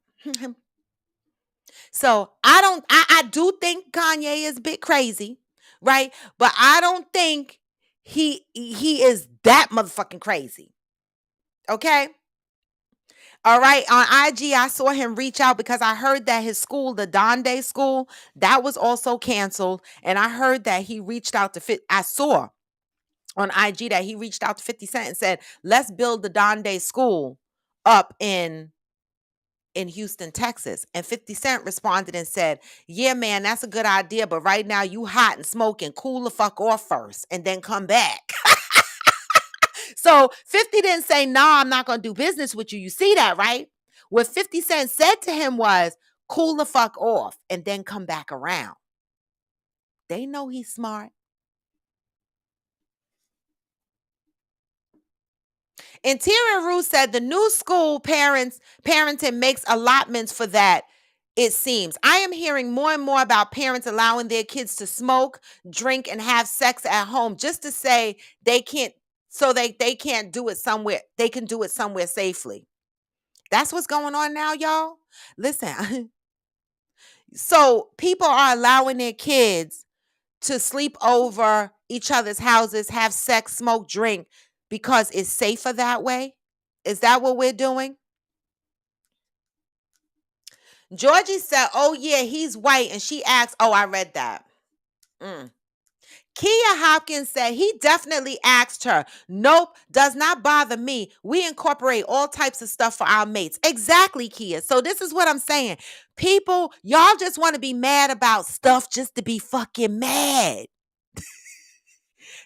So I do think Kanye is a bit crazy, right? But I don't think he is that motherfucking crazy. Okay? All right. On IG, I saw him reach out because I heard that his school, the Donde school, that was also canceled. And I heard that he reached out to I saw on IG that he reached out to 50 Cent and said, let's build the Donde school up in Houston, Texas. And 50 Cent responded and said, yeah, man, that's a good idea. But right now you hot and smoking. Cool the fuck off first and then come back. So 50 didn't say, nah, I'm not going to do business with you. You see that, right? What 50 Cent said to him was, cool the fuck off and then come back around. They know he's smart. Interior Rue said the new school parenting makes allotments for that. It seems I am hearing more and more about parents allowing their kids to smoke, drink, and have sex at home just to say they can't, so they can't do it somewhere. They can do it somewhere safely. That's what's going on now, y'all. Listen, so people are allowing their kids to sleep over each other's houses, have sex, smoke, drink because it's safer that way. Is that what we're doing? Georgie said, oh, yeah, he's white. And she asked, oh, I read that. Kia Hopkins said he definitely asked her. Nope, does not bother me. We incorporate all types of stuff for our mates. Exactly, Kia. So this is what I'm saying. People, y'all just want to be mad about stuff just to be fucking mad.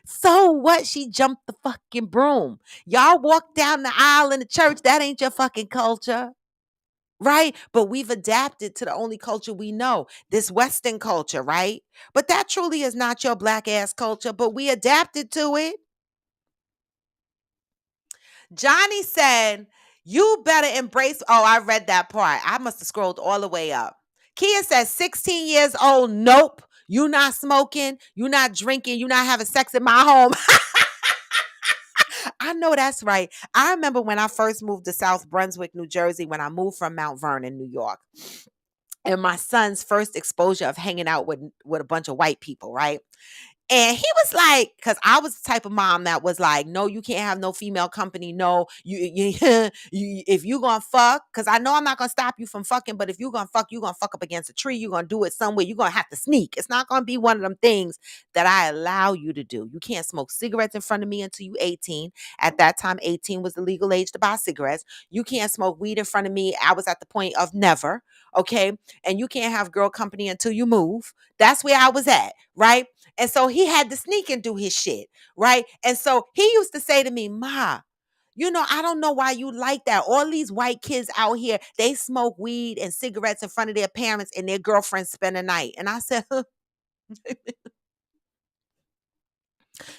So what? She jumped the fucking broom. Y'all walk down the aisle in the church. That ain't your fucking culture. Right? But we've adapted to the only culture we know, this Western culture, right? But that truly is not your black ass culture, but we adapted to it. Johnny said, you better embrace. Oh, I read that part. I must have scrolled all the way up. Kia says, 16 years old. Nope. You not smoking. You not drinking. You not having sex in my home. I know that's right. I remember when I first moved to South Brunswick, New Jersey, when I moved from Mount Vernon, New York. And my son's first exposure of hanging out with a bunch of white people, right? And he was like, because I was the type of mom that was like, no, you can't have no female company. No, if you gonna fuck, because I know I'm not gonna stop you from fucking, but if you gonna fuck up against a tree. You're gonna do it somewhere. You're gonna have to sneak. It's not gonna be one of them things that I allow you to do. You can't smoke cigarettes in front of me until you 18. At that time, 18 was the legal age to buy cigarettes. You can't smoke weed in front of me. I was at the point of never. Okay. And you can't have girl company until you move. That's where I was at. Right. And so he had to sneak and do his shit, right? And so he used to say to me, Ma, I don't know why you like that. All these white kids out here, they smoke weed and cigarettes in front of their parents and their girlfriends spend the night. And I said,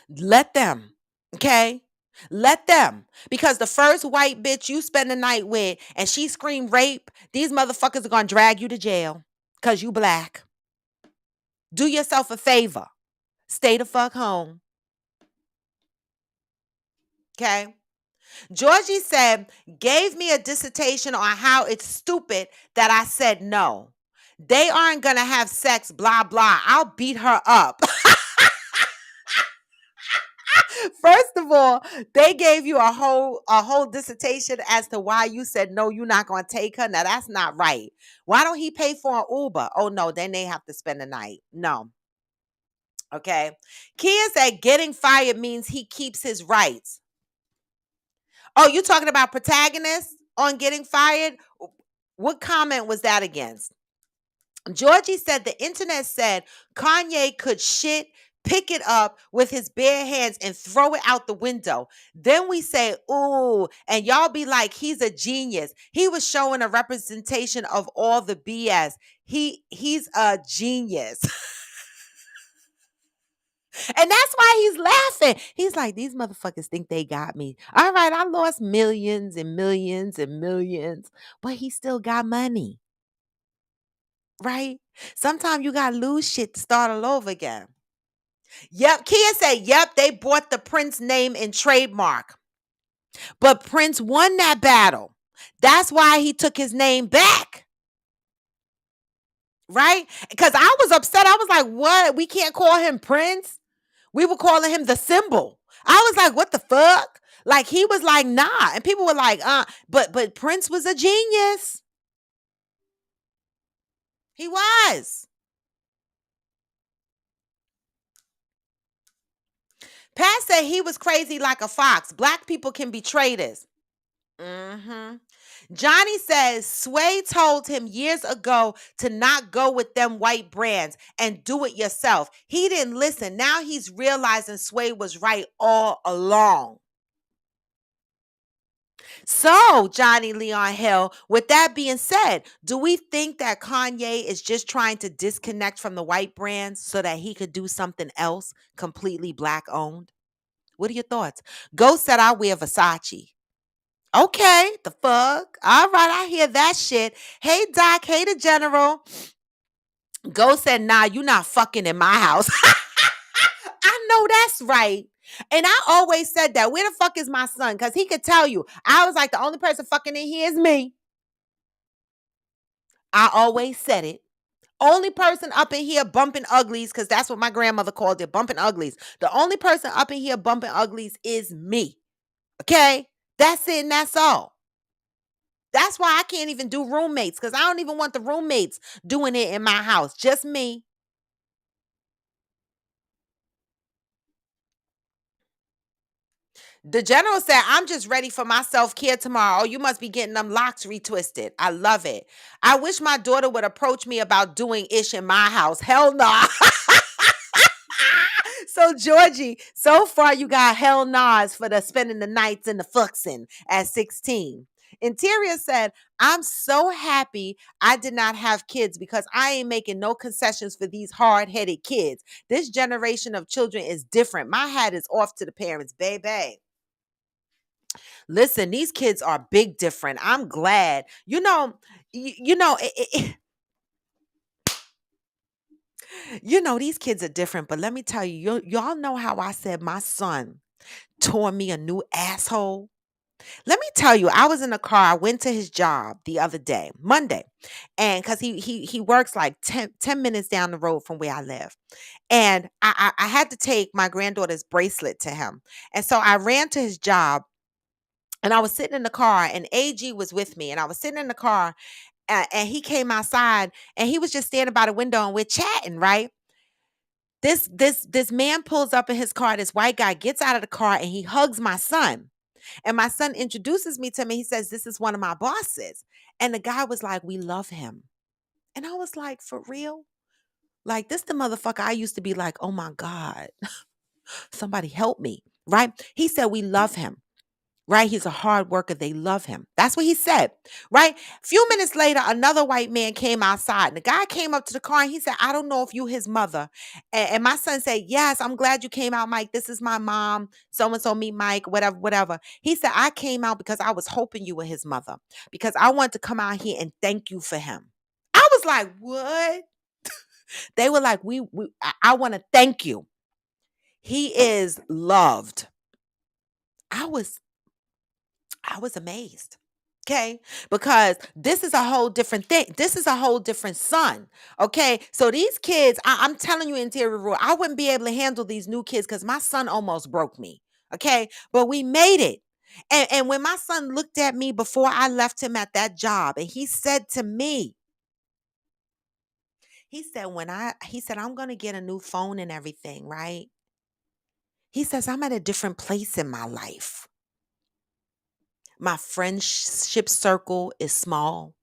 let them, okay? Let them. Because the first white bitch you spend the night with and she screamed rape, these motherfuckers are going to drag you to jail because you black. Do yourself a favor. Stay the fuck home. Okay? Georgie said, gave me a dissertation on how it's stupid that I said no. They aren't going to have sex, blah, blah. I'll beat her up. First of all, they gave you a whole dissertation as to why you said no, you're not going to take her. Now, that's not right. Why don't he pay for an Uber? Oh, no, then they have to spend the night. No. Okay. Kia said getting fired means he keeps his rights. Oh, you talking about protagonist on getting fired? What comment was that against? Georgie said the internet said Kanye could shit, pick it up with his bare hands and throw it out the window. Then we say, ooh, and y'all be like, he's a genius. He was showing a representation of all the BS. He's a genius. And that's why he's laughing. He's like, these motherfuckers think they got me. All right, I lost millions and millions and millions, but he still got money. Right? Sometimes you gotta lose shit to start all over again. Yep, Kia said, yep, they bought the Prince name and trademark. But Prince won that battle. That's why he took his name back. Right? Because I was upset. I was like, what? We can't call him Prince? We were calling him the symbol. I was like, what the fuck? Like he was like, nah. And people were like, but Prince was a genius. He was. Pat said he was crazy like a fox. Black people can be traitors. Mm-hmm. Johnny says Sway told him years ago to not go with them white brands and do it yourself. He didn't listen. Now he's realizing Sway was right all along. So, Johnny Leon Hill, with that being said, do we think that Kanye is just trying to disconnect from the white brands so that he could do something else completely black owned? What are your thoughts? Ghost said I wear Versace. Okay, the fuck? All right, I hear that shit. Hey, Doc. Hey, the General. Ghost said, nah, you not fucking in my house. I know that's right. And I always said that. Where the fuck is my son? Because he could tell you. I was like, the only person fucking in here is me. I always said it. Only person up in here bumping uglies, because that's what my grandmother called it, bumping uglies. The only person up in here bumping uglies is me. Okay? That's it and that's all. That's why I can't even do roommates, because I don't even want the roommates doing it in my house. Just me. The General said, I'm just ready for my self-care tomorrow. Oh, you must be getting them locks retwisted. I love it. I wish my daughter would approach me about doing ish in my house. Hell no. Nah. So, Georgie, so far you got hell no's for the spending the nights in the fuxing at 16. Interior said, I'm so happy I did not have kids because I ain't making no concessions for these hard-headed kids. This generation of children is different. My hat is off to the parents, baby. Listen, these kids are big different. I'm glad. These kids are different, but let me tell you, y'all know how I said my son tore me a new asshole. Let me tell you, I was in the car. I went to his job the other day, Monday, and because he works like ten minutes down the road from where I live. And I had to take my granddaughter's bracelet to him. And so I ran to his job and I was sitting in the car and AG was with me. And I was sitting in the car and he came outside and he was just standing by the window and we're chatting, right? This man pulls up in his car. This white guy gets out of the car and he hugs my son. And my son introduces me to me. He says, "This is one of my bosses." And the guy was like, "We love him." And I was like, "For real?" Like, this the motherfucker I used to be like, "Oh my God, somebody help me." Right? He said, "We love him." Right? He's a hard worker. They love him. That's what he said. Right? A few minutes later, another white man came outside. And the guy came up to the car and he said, "I don't know if you his mother." And my son said, "Yes, I'm glad you came out, Mike. This is my mom. So and so meet Mike, whatever, whatever." He said, "I came out because I was hoping you were his mother. Because I wanted to come out here and thank you for him." I was like, "What?" They were like, I want to thank you. He is loved. I was I was amazed. Okay. Because this is a whole different thing. This is a whole different son. Okay. So these kids, I'm telling you, interior rule, I wouldn't be able to handle these new kids because my son almost broke me. Okay. But we made it. And when my son looked at me before I left him at that job, and he said to me, he said, "I'm going to get a new phone and everything, right?" He says, "I'm at a different place in my life. My friendship circle is small,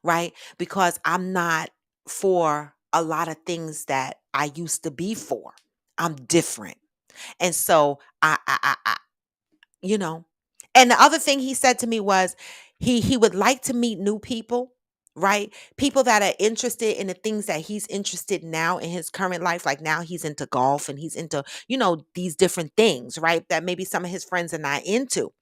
right? Because I'm not for a lot of things that I used to be for. I'm different." And so you know. And the other thing he said to me was he would like to meet new people, right? People that are interested in the things that he's interested now in his current life. Like now he's into golf and he's into, these different things, right? That maybe some of his friends are not into.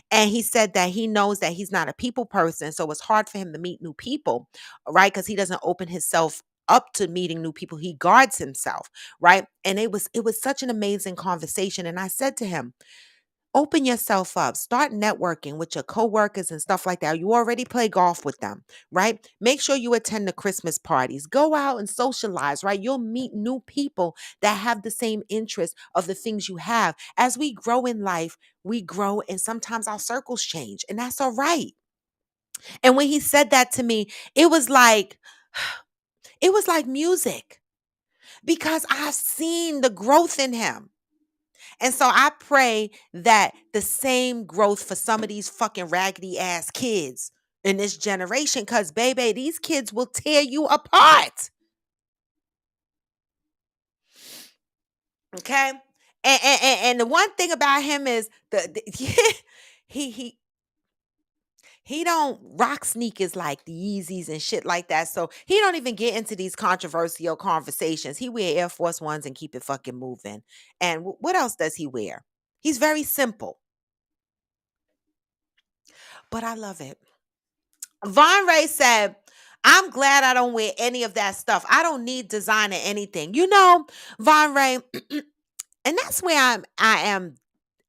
And he said that he knows that he's not a people person, so it's hard for him to meet new people, right? Because he doesn't open himself up to meeting new people. He guards himself, right? And it was such an amazing conversation. And I said to him, open yourself up. Start networking with your coworkers and stuff like that. You already play golf with them, right? Make sure you attend the Christmas parties. Go out and socialize, right? You'll meet new people that have the same interests of the things you have. As we grow in life, we grow and sometimes our circles change, and that's all right. And when he said that to me, it was like music because I've seen the growth in him. And so I pray that the same growth for some of these fucking raggedy ass kids in this generation, because baby, these kids will tear you apart. Okay. And the one thing about him is he he he don't rock sneakers like the Yeezys and shit like that. So he don't even get into these controversial conversations. He wear Air Force Ones and keep it fucking moving. And what else does he wear? He's very simple, but I love it. Von Ray said, "I'm glad I don't wear any of that stuff. I don't need designer anything." Von Ray, and that's where I am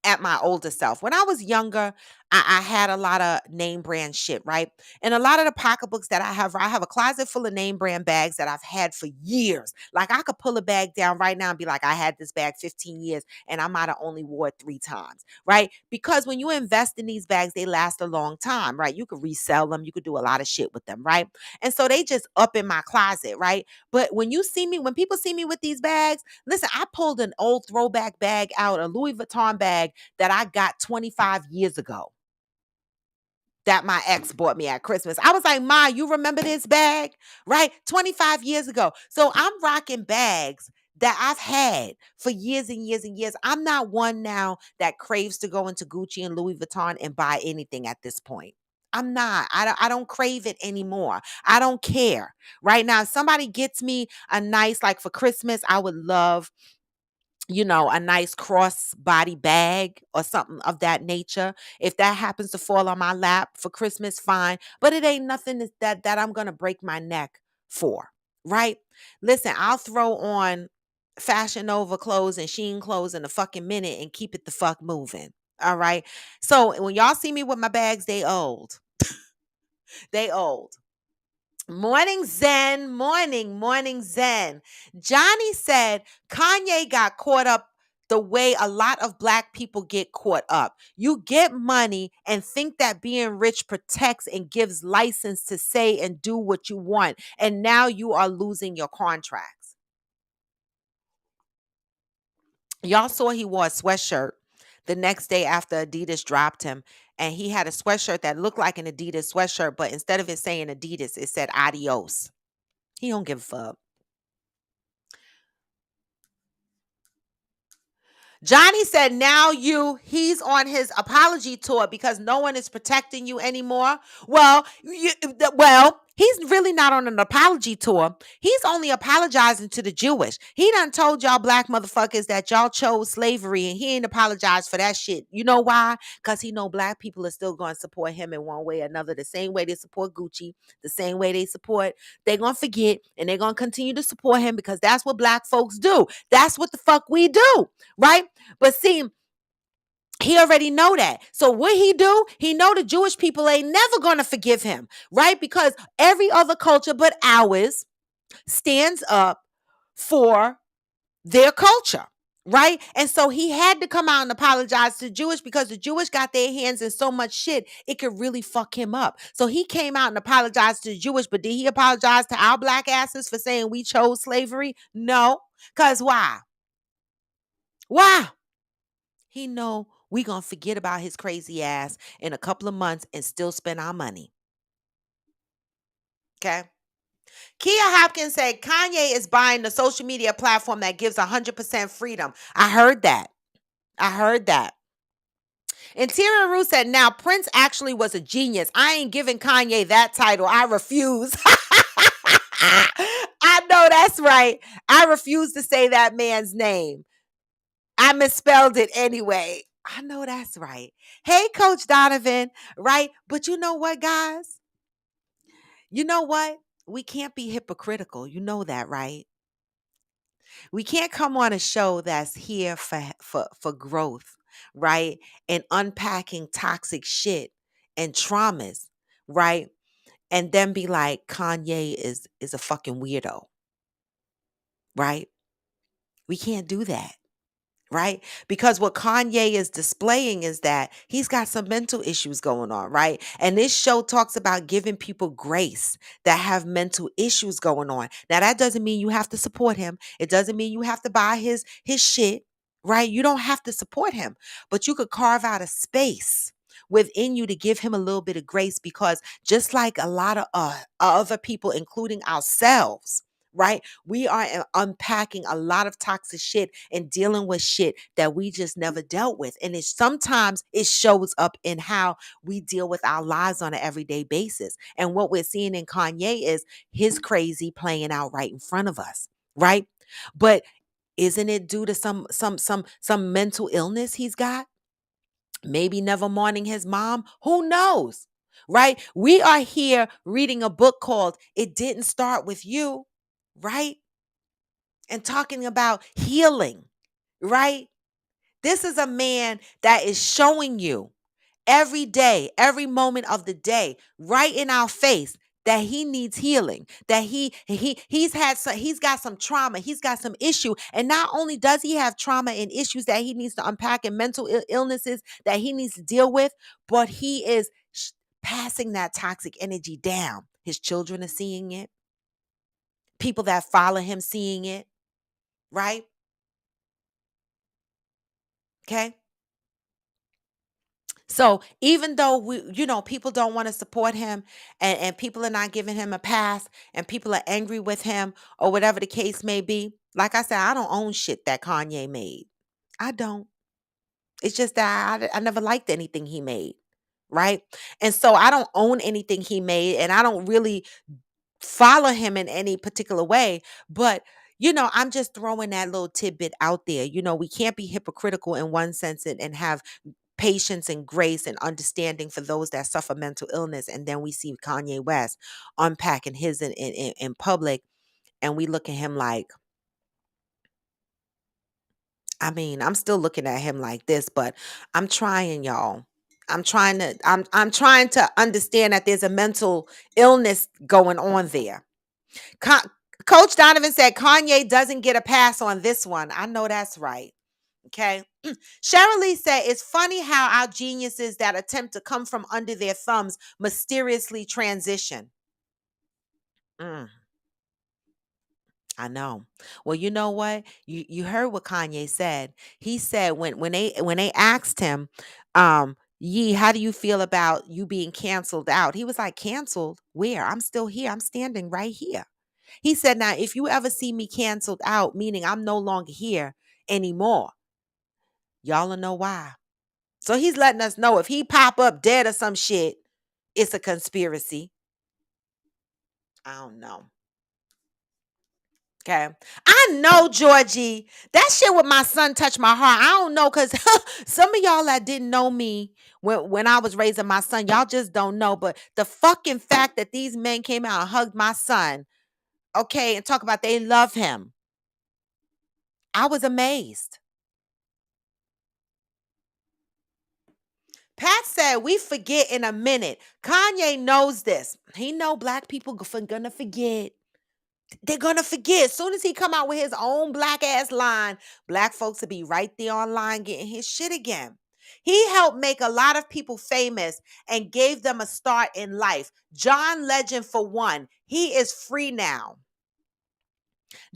at my older self. When I was younger, I had a lot of name brand shit, right? And a lot of the pocketbooks that I have a closet full of name brand bags that I've had for years. Like I could pull a bag down right now and be like, I had this bag 15 years and I might have only wore it 3 times, right? Because when you invest in these bags, they last a long time, right? You could resell them, you could do a lot of shit with them, right? And so they just up in my closet, right? But when people see me with these bags, listen, I pulled an old throwback bag out, a Louis Vuitton bag that I got 25 years ago that my ex bought me at Christmas. I was like, "Ma, you remember this bag?" Right? 25 years ago. So I'm rocking bags that I've had for years and years and years. I'm not one now that craves to go into Gucci and Louis Vuitton and buy anything at this point. I'm not. I don't crave it anymore. I don't care. Right now, if somebody gets me a nice, like for Christmas, I would love a nice crossbody bag or something of that nature. If that happens to fall on my lap for Christmas, fine. But it ain't nothing that I'm gonna break my neck for, right? Listen, I'll throw on Fashion Nova clothes and Sheen clothes in a fucking minute and keep it the fuck moving. All right. So when y'all see me with my bags, they old. They old. Morning Zen, morning Zen. Johnny said Kanye got caught up the way a lot of black people get caught up. You get money and think that being rich protects and gives license to say and do what you want. And now you are losing your contracts. Y'all saw he wore a sweatshirt the next day after Adidas dropped him. And he had a sweatshirt that looked like an Adidas sweatshirt, but instead of it saying Adidas, it said adios. He don't give a fuck. Johnny said now he's on his apology tour because no one is protecting you anymore. Well, he's really not on an apology tour. He's only apologizing to the Jewish. He done told y'all black motherfuckers that y'all chose slavery and he ain't apologized for that shit. You know why? Because he know black people are still going to support him in one way or another, the same way they support Gucci, the same way they're going to forget and they're going to continue to support him because that's what black folks do. That's what the fuck we do, right? But see, he already know that. So what he do? He know the Jewish people ain't never going to forgive him, right? Because every other culture but ours stands up for their culture, right? And so he had to come out and apologize to the Jewish because the Jewish got their hands in so much shit, it could really fuck him up. So he came out and apologized to the Jewish, but did he apologize to our black asses for saying we chose slavery? No. Because why? Why? He know we gonna forget about his crazy ass in a couple of months and still spend our money. Okay. Kia Hopkins said Kanye is buying the social media platform that gives 100% freedom. I heard that. I heard that. Interior Rue said, now Prince actually was a genius. I ain't giving Kanye that title. I refuse. I know that's right. I refuse to say that man's name. I misspelled it anyway. I know that's right. Hey, Coach Donovan, right? But you know what, guys? You know what? We can't be hypocritical. You know that, right? We can't come on a show that's here for growth, right? And unpacking toxic shit and traumas, right? And then be like, Kanye is a fucking weirdo, right? We can't do that. Right? Because what Kanye is displaying is that he's got some mental issues going on, right? And this show talks about giving people grace that have mental issues going on. Now that doesn't mean you have to support him. It doesn't mean you have to buy his shit, right? You don't have to support him, but you could carve out a space within you to give him a little bit of grace because just like a lot of other people including ourselves, right? We are unpacking a lot of toxic shit and dealing with shit that we just never dealt with. And it sometimes it shows up in how we deal with our lives on an everyday basis. And what we're seeing in Kanye is his crazy playing out right in front of us, right? But isn't it due to some mental illness he's got? Maybe never mourning his mom. Who knows? Right? We are here reading a book called It Didn't Start With You, right? And talking about healing, right? This is a man that is showing you every day, every moment of the day, right in our face that he needs healing, that he's got some trauma, he's got some issue, and not only does he have trauma and issues that he needs to unpack and mental illnesses that he needs to deal with, but he is passing that toxic energy down. His children are seeing it, people that follow him seeing it, right? Okay. So even though people don't want to support him and people are not giving him a pass and people are angry with him or whatever the case may be, like I said, I don't own shit that Kanye made. I don't. It's just that I never liked anything he made. Right. And so I don't own anything he made and I don't really follow him in any particular way. But I'm just throwing that little tidbit out there. We can't be hypocritical in one sense and have patience and grace and understanding for those that suffer mental illness. And then we see Kanye West unpacking his in public, and we look at him like, I mean, I'm still looking at him like this, but I'm trying, y'all. I'm trying to understand that there's a mental illness going on there. Con- Coach Donovan said Kanye doesn't get a pass on this one. I know that's right. Okay. Cheryl Lee said it's funny how our geniuses that attempt to come from under their thumbs mysteriously transition. Mm. I know. Well, you know what? You heard what Kanye said. He said when they asked him, Yee, how do you feel about you being canceled out? He was like, canceled? Where? I'm still here. I'm standing right here. He said, now if you ever see me canceled out, meaning I'm no longer here anymore, y'all will know why. So he's letting us know if he pop up dead or some shit, it's a conspiracy. I don't know. Okay. I know, Georgie. That shit with my son touched my heart. I don't know, because some of y'all that didn't know me when I was raising my son, y'all just don't know. But the fucking fact that these men came out and hugged my son, okay, and talk about they love him. I was amazed. Pat said, we forget in a minute. Kanye knows this. He know black people gonna forget. They're gonna forget. As soon as he come out with his own black ass line, black folks will be right there online getting his shit again. He helped make a lot of people famous and gave them a start in life. John Legend, for one, he is free now.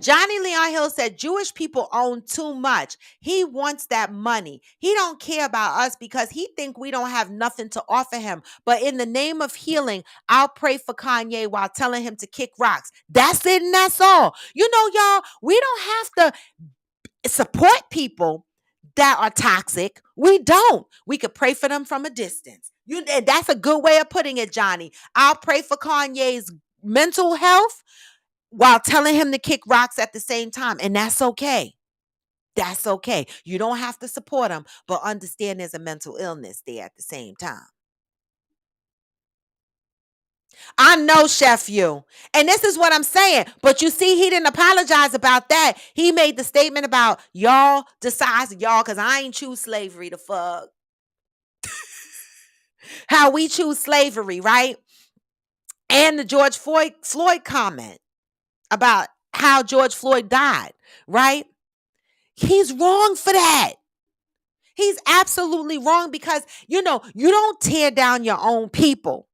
Johnny Leon Hill said Jewish people own too much. He wants that money. He don't care about us because he think we don't have nothing to offer him. But in the name of healing, I'll pray for Kanye while telling him to kick rocks. That's it and that's all. You know, y'all, we don't have to support people that are toxic. We don't. We could pray for them from a distance. And that's a good way of putting it, Johnny. I'll pray for Kanye's mental health while telling him to kick rocks at the same time. And that's okay. That's okay. You don't have to support him, but understand there's a mental illness there at the same time. I know, Chef You. And this is what I'm saying. But you see, he didn't apologize about that. He made the statement about y'all decides y'all, because I ain't choose slavery to fuck. How we choose slavery, right? And the George Floyd comment about how George Floyd died, right? He's wrong for that. He's absolutely wrong because, you don't tear down your own people,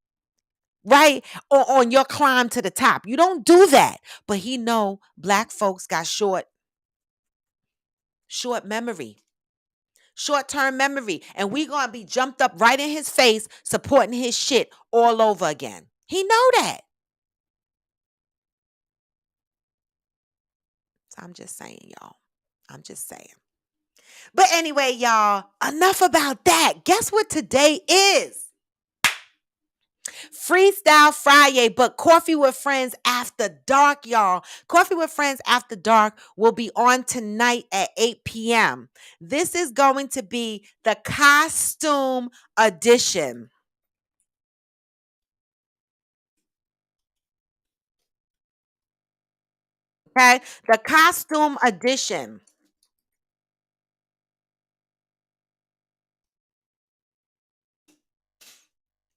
right? Or on your climb to the top. You don't do that. But he know black folks got short memory, short-term memory. And we going to be jumped up right in his face supporting his shit all over again. He know that. So I'm just saying, y'all. I'm just saying. But anyway, y'all, enough about that. Guess what today is? Freestyle Friday, but Coffee with Friends After Dark, y'all. Coffee with Friends After Dark will be on tonight at 8 p.m. This is going to be the costume edition. Okay? The costume edition.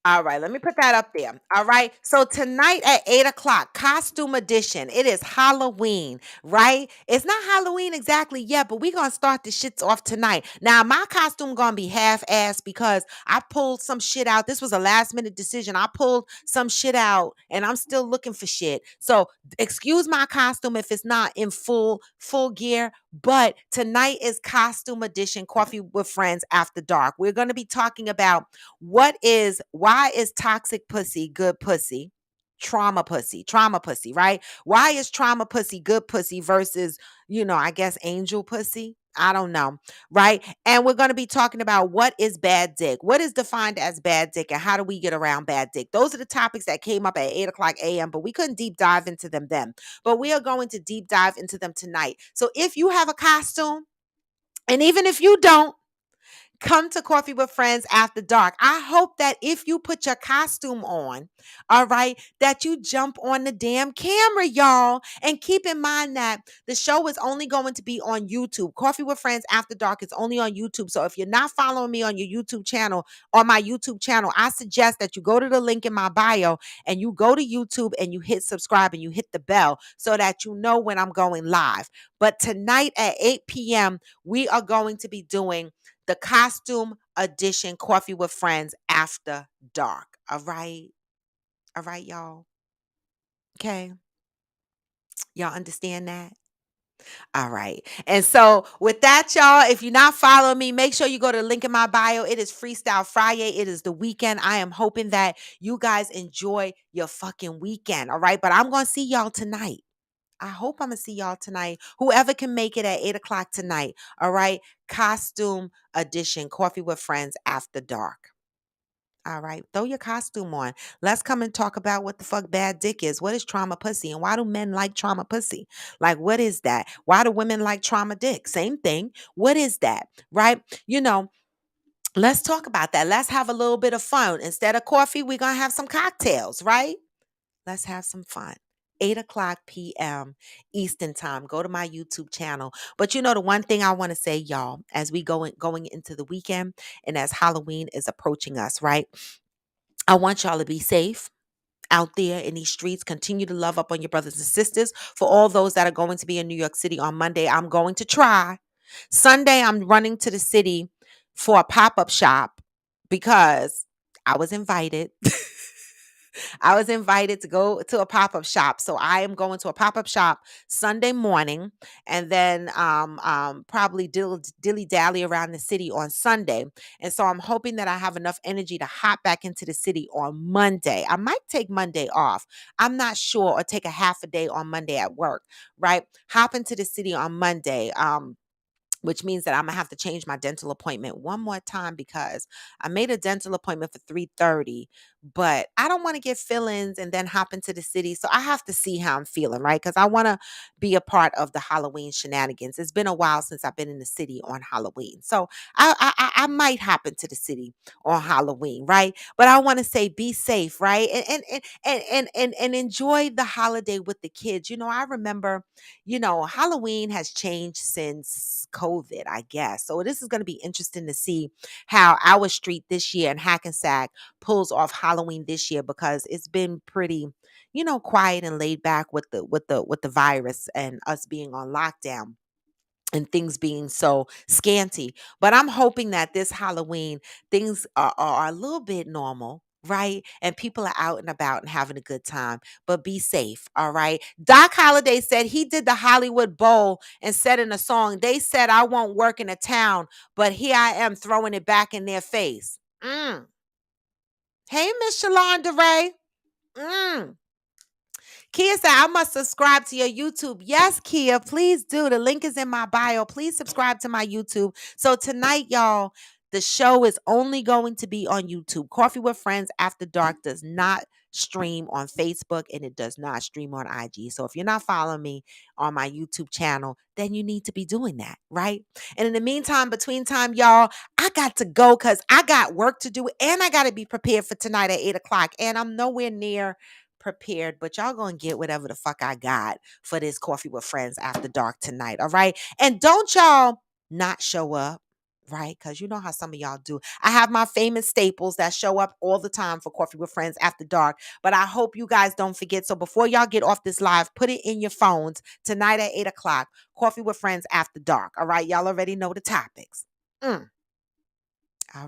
All right, let me put that up there. All right. So tonight at 8 o'clock, costume edition. It is Halloween, right? It's not Halloween exactly yet, but we're gonna start the shits off tonight. Now, my costume gonna be half-assed because I pulled some shit out. This was a last-minute decision. I pulled some shit out and I'm still looking for shit. So excuse my costume if it's not in full gear. But tonight is costume edition, Coffee with Friends After Dark. We're gonna be talking about why is toxic pussy good pussy? Trauma pussy, right? Why is trauma pussy good pussy versus, I guess angel pussy? I don't know, right? And we're going to be talking about what is bad dick? What is defined as bad dick and how do we get around bad dick? Those are the topics that came up at 8 o'clock a.m., but we couldn't deep dive into them then. But we are going to deep dive into them tonight. So if you have a costume, and even if you don't, Come to Coffee with Friends After Dark. I hope that if you put your costume on, all right, that you jump on the damn camera, y'all. And keep in mind that the show is only going to be on YouTube. Coffee with Friends After Dark is only on YouTube. So if you're not following me on your YouTube channel, on my YouTube channel, I suggest that you go to the link in my bio and you go to YouTube and you hit subscribe and you hit the bell so that you know when I'm going live. But tonight at 8 p.m., we are going to be doing the costume edition Coffee with Friends After Dark. All right. All right, y'all. Okay. Y'all understand that? All right. And so with that, y'all, if you're not following me, make sure you go to the link in my bio. It is Freestyle Friday. It is the weekend. I am hoping that you guys enjoy your fucking weekend. All right. But I'm going to see y'all tonight. I hope I'm going to see y'all tonight. Whoever can make it at 8 o'clock tonight. All right. Costume edition, Coffee with Friends After Dark. All right. Throw your costume on. Let's come and talk about what the fuck bad dick is. What is trauma pussy? And why do men like trauma pussy? Like, what is that? Why do women like trauma dick? Same thing. What is that? Right? Let's talk about that. Let's have a little bit of fun. Instead of coffee, we're going to have some cocktails, right? Let's have some fun. 8 o'clock p.m. Eastern time. Go to my YouTube channel. But the one thing I want to say, y'all, as we going into the weekend and as Halloween is approaching us, right? I want y'all to be safe out there in these streets. Continue to love up on your brothers and sisters. For all those that are going to be in New York City on Monday, I'm going to try. Sunday, I'm running to the city for a pop-up shop because I was invited. I was invited to go to a pop-up shop. So I am going to a pop-up shop Sunday morning and then probably dilly-dally around the city on Sunday. And so I'm hoping that I have enough energy to hop back into the city on Monday. I might take Monday off. I'm not sure, or take a half a day on Monday at work, right? Hop into the city on Monday. Which means that I'm gonna have to change my dental appointment one more time because I made a dental appointment for 3:30, but I don't want to get fillings and then hop into the city. So I have to see how I'm feeling, right? Because I want to be a part of the Halloween shenanigans. It's been a while since I've been in the city on Halloween. So I might hop into the city on Halloween, right? But I want to say be safe, right? And enjoy the holiday with the kids. I remember Halloween has changed since COVID, I guess. So this is going to be interesting to see how our street this year in Hackensack pulls off Halloween this year because it's been pretty, quiet and laid back with the virus and us being on lockdown and things being so scanty. But I'm hoping that this Halloween things are a little bit normal. Right. And people are out and about and having a good time, but be safe. All right. Doc Holliday said he did the Hollywood Bowl and said in a song, they said I won't work in a town, but here I am throwing it back in their face. Hey, Miss Shalonda Ray. Kia said, I must subscribe to your YouTube. Yes, Kia, please do. The link is in my bio. Please subscribe to my YouTube. So tonight, y'all, the show is only going to be on YouTube. Coffee with Friends After Dark does not stream on Facebook and it does not stream on IG. So if you're not following me on my YouTube channel, then you need to be doing that, right? And in the meantime, between time, y'all, I got to go because I got work to do and I got to be prepared for tonight at 8 o'clock. And I'm nowhere near prepared, but y'all gonna get whatever the fuck I got for this Coffee with Friends After Dark tonight. All right. And don't y'all not show up. Right? Because you know how some of y'all do. I have my famous staples that show up all the time for Coffee with Friends After Dark. But I hope you guys don't forget. So before y'all get off this live, put it in your phones tonight at 8 o'clock. Coffee with Friends After Dark. All right. Y'all already know the topics. All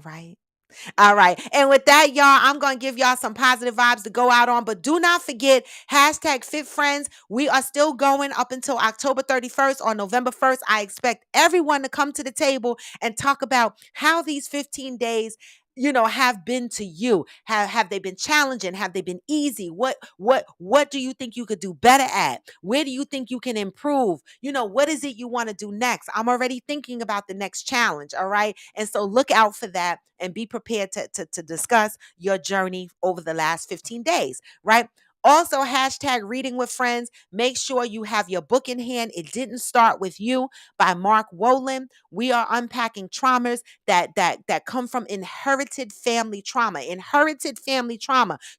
right. All right. And with that, y'all, I'm going to give y'all some positive vibes to go out on. But do not forget, hashtag Fit Friends. We are still going up until October 31st or November 1st. I expect everyone to come to the table and talk about how these 15 days have been to you. Have they been challenging? Have they been easy? What do you think you could do better at? Where do you think you can improve? What is it you want to do next? I'm already thinking about the next challenge. All right. And so look out for that and be prepared to discuss your journey over the last 15 days. Right. Also, hashtag reading with friends. Make sure you have your book in hand. It Didn't Start With You by Mark Wolin. We are unpacking traumas that come from inherited family trauma,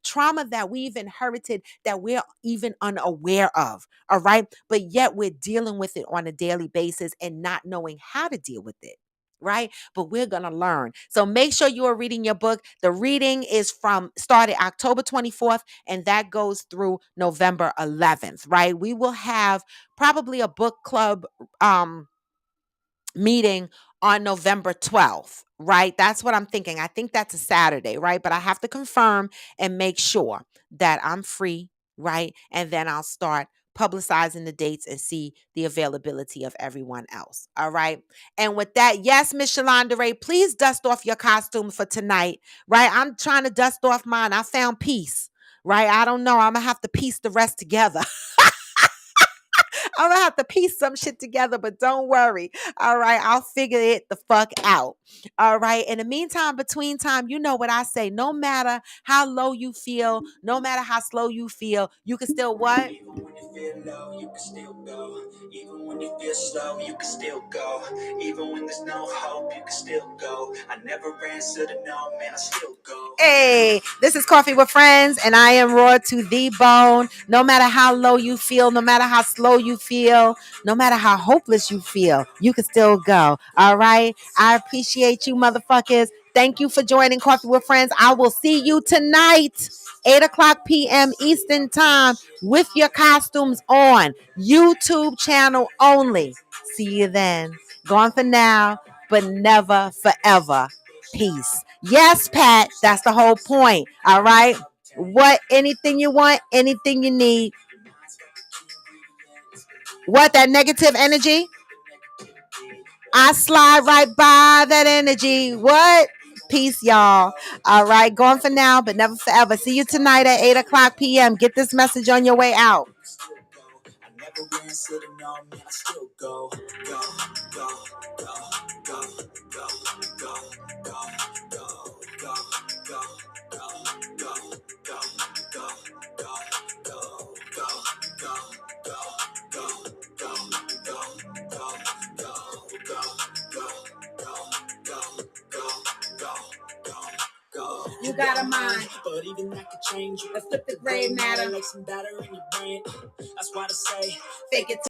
trauma that we've inherited that we're even unaware of. All right. But yet we're dealing with it on a daily basis and not knowing how to deal with it. Right. But we're going to learn. So make sure you are reading your book. The reading is started October 24th, and that goes through November 11th. Right. We will have probably a book club meeting on November 12th, right? That's what I'm thinking. I think that's a Saturday, right? But I have to confirm and make sure that I'm free, right? And then I'll start publicizing the dates and see the availability of everyone else. All right. And with that, yes, Miss Shalonda Ray, please dust off your costume for tonight, right? I'm trying to dust off mine. I found peace, right? I don't know. I'm going to have to piece the rest together. I'm gonna have to piece some shit together, but don't worry. All right, I'll figure it the fuck out. All right. In the meantime, between time, you know what I say. No matter how low you feel, no matter how slow you feel, you can still what? Even when you feel low, you can still go. Even when you feel slow, you can still go. Even when there's no hope, you can still go. I never answer to no, man, I still go. Hey, this is Coffee with Friends, and I am raw to the bone. No matter how low you feel, no matter how slow you feel, no matter how hopeless you feel, you can still go. All right. I appreciate you, motherfuckers. Thank you for joining Coffee with Friends. I will see you tonight, 8 o'clock p.m. Eastern Time, with your costumes on. YouTube channel only. See you then. Gone for now, but never forever. Peace. Yes, Pat. That's the whole point. All right. What? Anything you want, anything you need. What? That negative energy? I slide right by that energy. What? Peace, y'all. All right. Going for now, but never forever. See you tonight at 8 o'clock p.m. Get this message on your way out. I never answer to no, man, I still go. Go, go, go, go, go, go, go, go, go, go, go, go, go, go, go, go, You got a mind, but even that could change. let's flip the gray matter. Make some batter in your brain. That's why I say, Fake it